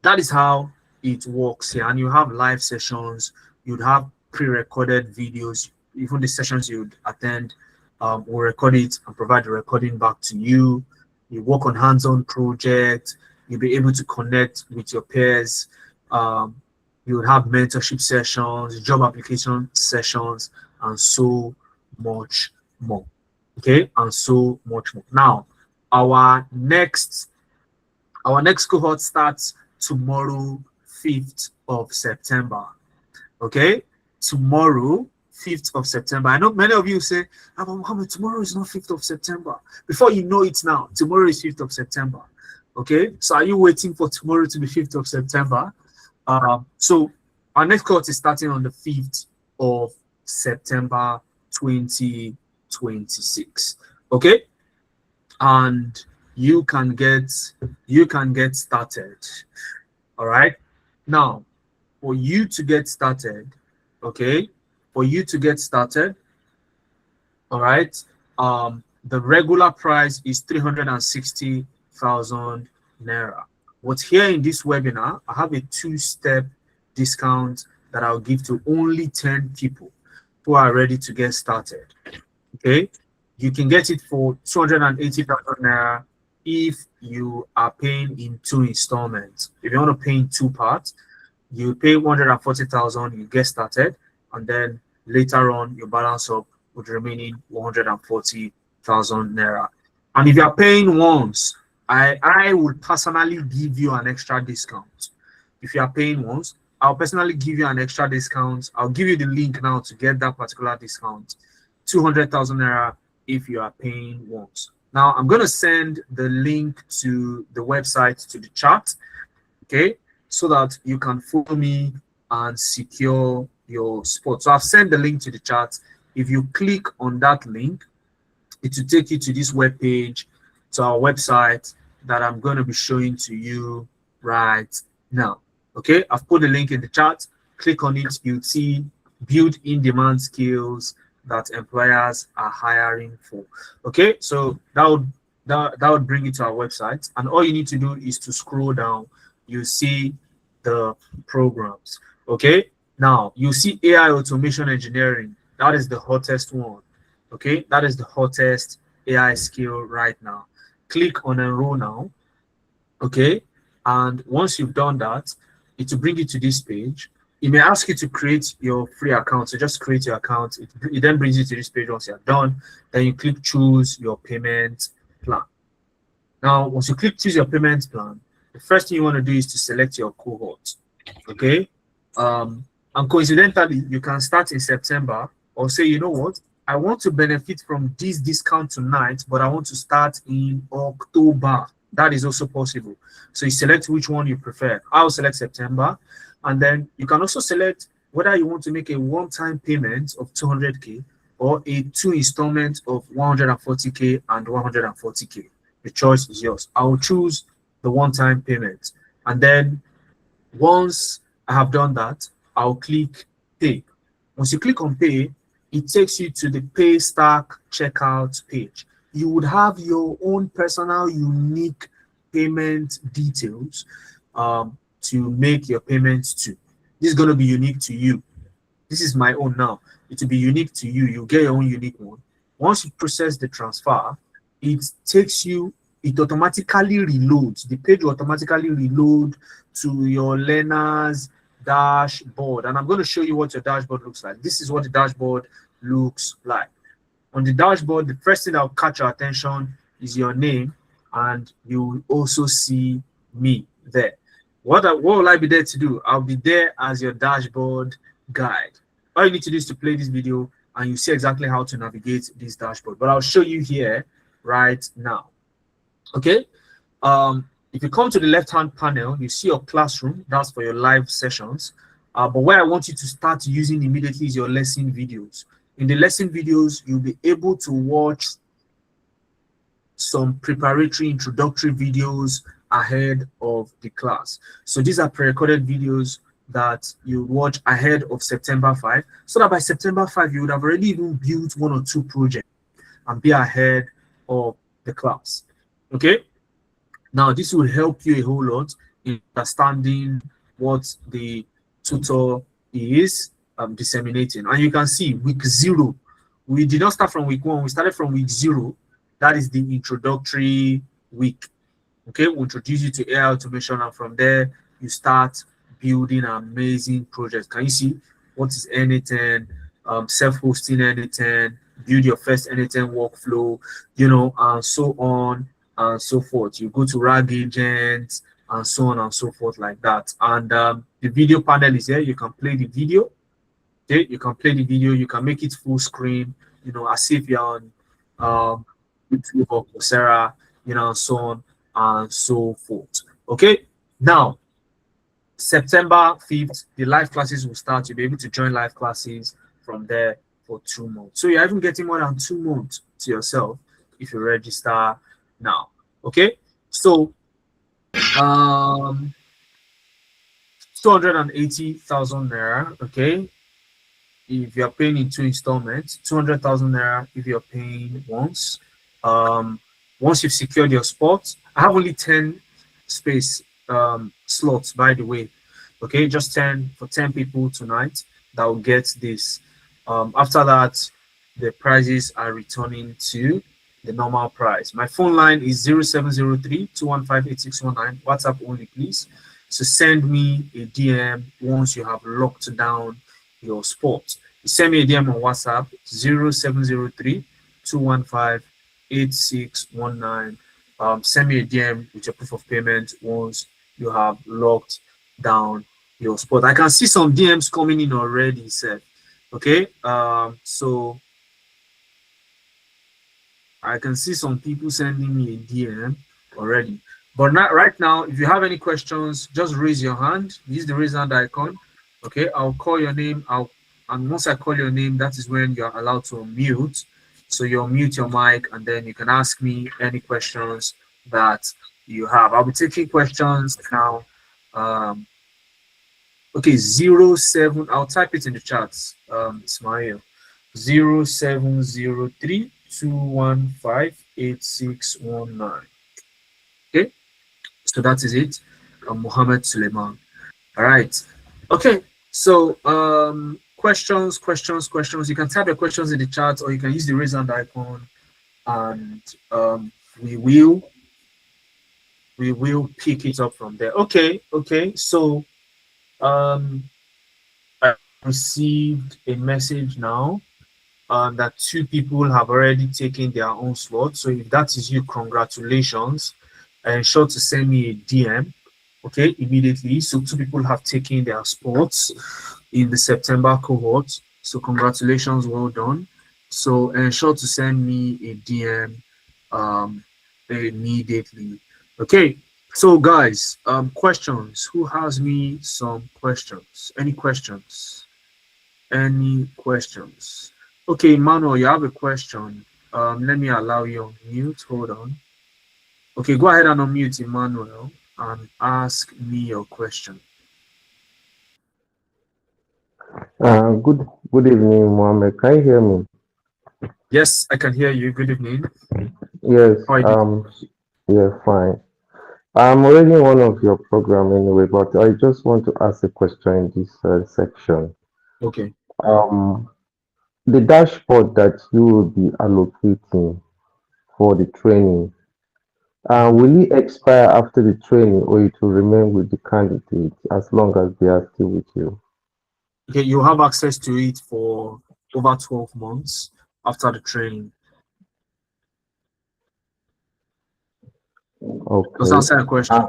that is how it works here. And you have live sessions, you'd have pre-recorded videos, even the sessions you'd attend, will record it and provide the recording back to you. You work on hands-on projects, you'll be able to connect with your peers. You would have mentorship sessions, job application sessions, and so much more. Okay, and so much more. Now, our next cohort starts tomorrow, 5th of September. Okay, tomorrow, 5th of September. I know many of you say, Mohammed, tomorrow is not 5th of September. Before you know it now, tomorrow is 5th of September. Okay, so are you waiting for tomorrow to be 5th of September? So our next cohort is starting on the 5th of September 2026. Okay, and you can get started. All right, now for you to get started, okay, all right, the regular price is 360,000 naira. But here in this webinar, I have a 2-step discount that I'll give to only 10 people who are ready to get started. Okay, you can get it for 280,000 naira if you are paying in 2 installments. If you want to pay in 2 parts, you pay 140,000, you get started, and then later on you balance up with the remaining 140,000 naira. And if you are paying once, I would personally give you an extra discount. If you are paying once, I'll personally give you an extra discount. I'll give you the link now to get that particular discount. 200,000 naira if you are paying once. Now, I'm going to send the link to the website to the chat, okay, so that you can follow me and secure your spot. So I've sent the link to the chat. If you click on that link, it will take you to this web page, to our website that I'm going to be showing to you right now. Okay, I've put the link in the chat. Click on it. You'll see build in-demand skills that employers are hiring for. Okay, so that would bring you to our website, and all you need to do is to scroll down. You see the programs. Okay, now you see AI automation engineering. That is the hottest one. Okay, that is the hottest AI skill right now. Click on enroll now. Okay, and once you've done that, it will bring you to this page. It may ask you to create your free account, so just create your account. It then brings you to this page. Once you're done, then you click choose your payment plan. Now, once you click choose your payment plan, the first thing you want to do is to select your cohort. Okay, and coincidentally, you can start in September, or say, you know what, I want to benefit from this discount tonight, but I want to start in October. That is also possible. So you select which one you prefer. I'll select September, and then you can also select whether you want to make a one-time payment of 200K or a 2 installments of 140K and 140K. The choice is yours. I will choose the one-time payment, and then once I have done that, I'll click pay. Once you click on pay, it takes you to the pay stack checkout page. You would have your own personal unique payment details to make your payments to. This is going to be unique to you. This is my own now. It will be unique to you. You get your own unique one. Once you process the transfer, it automatically reloads. The page will automatically reload to your learner's dashboard. And I'm going to show you what your dashboard looks like. This is what the dashboard looks like. On the dashboard, the first thing that will catch your attention is your name, and you will also see me there. What will I be there to do? I'll be there as your dashboard guide. All you need to do is to play this video, and you see exactly how to navigate this dashboard. But I'll show you here right now. Okay. If you come to the left-hand panel, you see your classroom. That's for your live sessions. But where I want you to start using immediately is your lesson videos. In the lesson videos, you'll be able to watch some preparatory introductory videos ahead of the class. So these are pre-recorded videos that you watch ahead of September 5, so that by September 5, you would have already even built 1 or 2 projects and be ahead of the class. Okay. Now, this will help you a whole lot in understanding what the tutor is disseminating. And you can see week 0, we did not start from week 1, we started from week 0. That is the introductory week. Okay, we'll introduce you to AI automation, and from there, you start building amazing projects. Can you see what is N10, self-hosting N10, build your first N10 workflow, and so on and so forth. You go to RAG agents and so on and so forth like that. And the video panel is here. You can play the video. Okay, you can play the video. You can make it full screen, as if you're on YouTube or Coursera, so on and so forth. Okay, now September 5th, the live classes will start. You'll be able to join live classes from there for 2 months. So you're even getting more than 2 months to yourself if you register now. Okay, so 280,000 naira. Okay, if you're paying in 2 installments, 200,000 naira if you're paying once. Once you've secured your spot, I have only 10 space slots, by the way. Okay, just 10 for 10 people tonight that will get this. After that, the prices are returning to the normal price. My phone line is 0703-215-8619. WhatsApp only, please. So send me a DM once you have locked down your spot. You send me a DM on WhatsApp 0703-215-8619. Send me a DM with your proof of payment once you have locked down your spot. I can see some DMs coming in already, sir. Okay, so I can see some people sending me a DM already. But not right now. If you have any questions, just raise your hand. Use the raise hand icon. Okay, I'll call your name. And once I call your name, that is when you're allowed to unmute. So you'll mute your mic, and then you can ask me any questions that you have. I'll be taking questions now. Okay, 07. I'll type it in the chats. Ismail, 0703-215-8619. Okay, so that is it. Mohammed Suleiman. All right. Okay, so questions. You can type your questions in the chat, or you can use the raise hand icon, and we will pick it up from there. Okay. So I received a message now that 2 people have already taken their own slot. So if that is you, congratulations. Ensure to send me a DM, okay, immediately. So 2 people have taken their spots in the September cohort. So congratulations, well done. So ensure to send me a DM immediately. Okay, so guys, questions. Who has me some questions? Any questions? Okay, Manuel, you have a question. Let me allow you on mute. Hold on. Okay, go ahead and unmute Emmanuel and ask me your question. Good evening, Mohammed. Can you hear me? Yes, I can hear you. Good evening. Yes. Yeah, fine. I'm already in one of your program anyway, but I just want to ask a question in this section. Okay. The dashboard that you will be allocating for the training, will it expire after the training, or it will remain with the candidate as long as they are still with you? Okay, you have access to it for over 12 months after the training. Okay. Does that answer your question?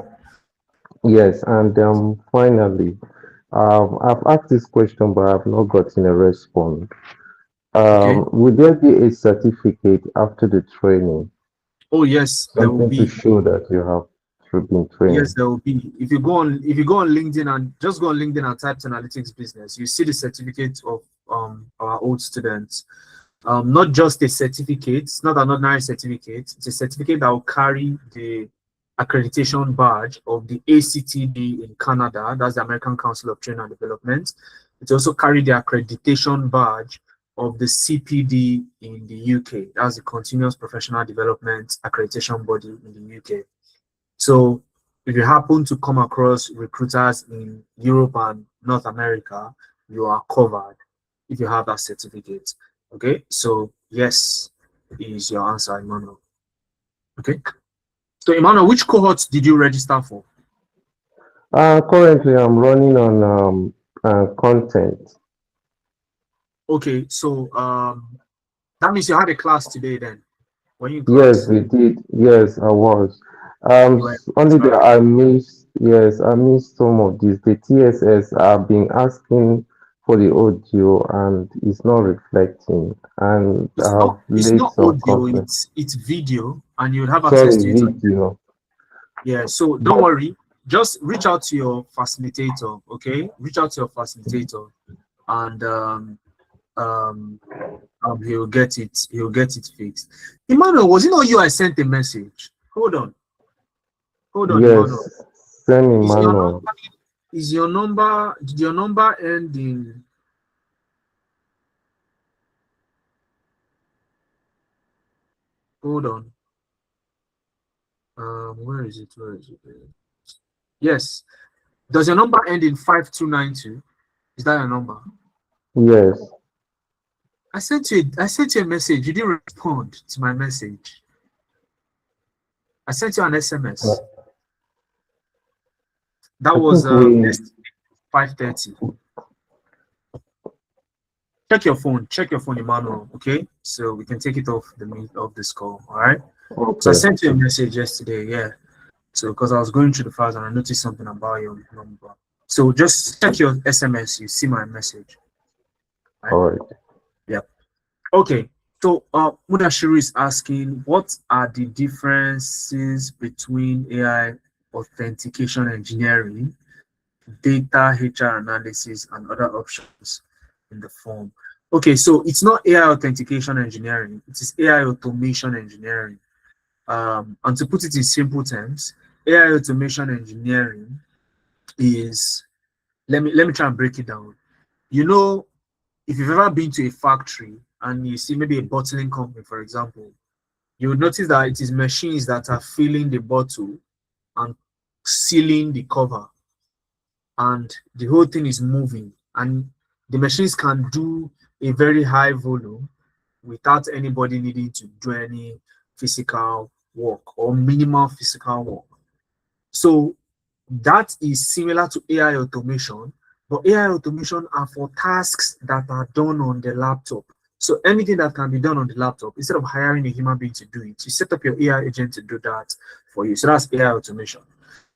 Yes, and finally, I've asked this question, but I've not gotten a response. Okay. Will there be a certificate after the training Oh yes, there will Something to be. show that you have been Yes, trained. there will be. If you go on LinkedIn and just go on LinkedIn and type analytics business, you see the certificate of our old students. Not just a certificate, it's not an ordinary certificate, it's a certificate that will carry the accreditation badge of the ACTD in Canada, that's the American Council of Training and Development. It also carry the accreditation badge of the CPD in the UK, that's the Continuous Professional Development Accreditation Body in the UK. So if you happen to come across recruiters in Europe and North America, you are covered if you have that certificate. Okay, so yes is your answer, Emmanuel. Okay, so Emmanuel, which cohort did you register for? Currently, I'm running on content. Okay, so that means you had a class today then. Were you in Yes, class? we did. Yes, I was. You were in class, Only all that right. I missed. Yes, I missed some of these. The TSS have been asking for the audio, and it's not reflecting. And It's I've not laid some audio, content. it's video, and you'll have access Sorry, to it. video. Yeah, so don't But worry. Just reach out to your facilitator, okay? Reach out to your facilitator, and he'll get it fixed. Emmanuel, was it not you I sent a message? Hold on, Emmanuel. yes, semi Is your manual. number did your number end in hold on? Where is it? Where is it? Yes. Does your number end in 5292? Is that your number? Yes. I sent you a message. You didn't respond to my message. I sent you an SMS. That I was think we. 5:30. Check your phone, Emmanuel. Okay, so we can take it off this call. All right. So I Okay. sent you a message yesterday. Yeah. So because I was going through the files and I noticed something about your number. So just check your SMS. You see my message. Right. All right. Yep. Okay. So Mudashiru is asking, what are the differences between AI authentication engineering, data HR analysis, and other options in the form? Okay, so it's not AI authentication engineering, it is AI automation engineering. And to put it in simple terms, AI automation engineering is, let me try and break it down. You know, if you've ever been to a factory and you see maybe a bottling company, for example, you would notice that it is machines that are filling the bottle and sealing the cover, and the whole thing is moving, and the machines can do a very high volume without anybody needing to do any physical work or minimal physical work. So that is similar to AI automation, but AI automation are for tasks that are done on the laptop. So anything that can be done on the laptop, instead of hiring a human being to do it, you set up your AI agent to do that for you. So that's AI automation.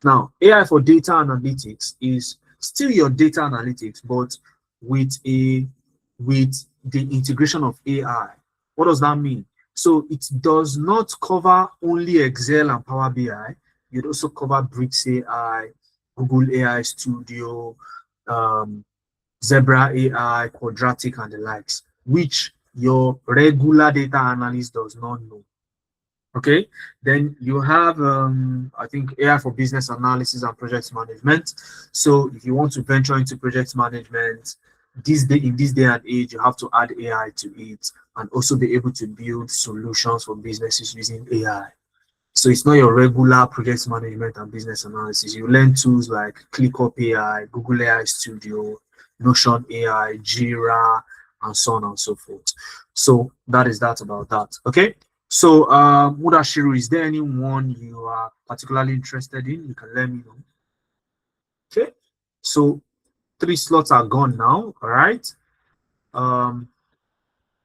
Now, AI for data analytics is still your data analytics, but with the integration of AI. What does that mean? So it does not cover only Excel and Power BI. You'd also cover Bricks AI, Google AI Studio, Zebra AI, Quadratic, and the likes, which your regular data analyst does not know. Okay, then you have I think AI for business analysis and project management. So if you want to venture into project management in this day and age, you have to add AI to it and also be able to build solutions for businesses using AI. So it's not your regular project management and business analysis. You learn tools like ClickUp AI, Google AI Studio, Notion AI, Jira, and so on and so forth. So that is that about that. Okay. So Mudashiru, is there anyone you are particularly interested in? You can let me know. Okay. So 3 slots are gone now. All right.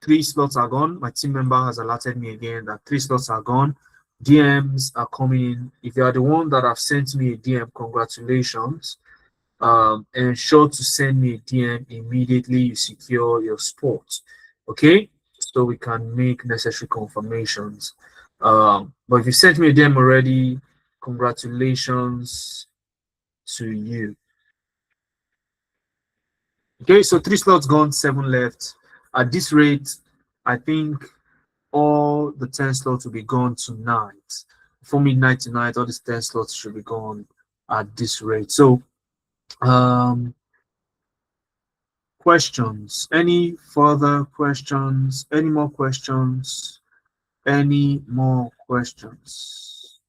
3 slots are gone. My team member has alerted me again that 3 slots are gone. DMs are coming in. If you are the one that have sent me a DM, congratulations. Ensure to send me a DM immediately you secure your spot. Okay, so we can make necessary confirmations. But if you sent me them already, congratulations to you. Okay, so 3 slots gone, 7 left. At this rate, I think all the 10 slots will be gone tonight. Before midnight tonight, all these 10 slots should be gone at this rate. So questions? Any further questions? Any more questions? Any more questions?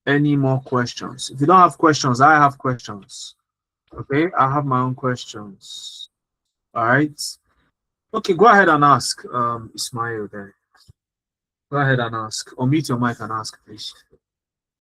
Any more questions? If you don't have questions, I have questions. Okay, I have my own questions. All right. Okay, go ahead and ask, Ismail there. Go ahead and ask. Unmute your mic and ask, please.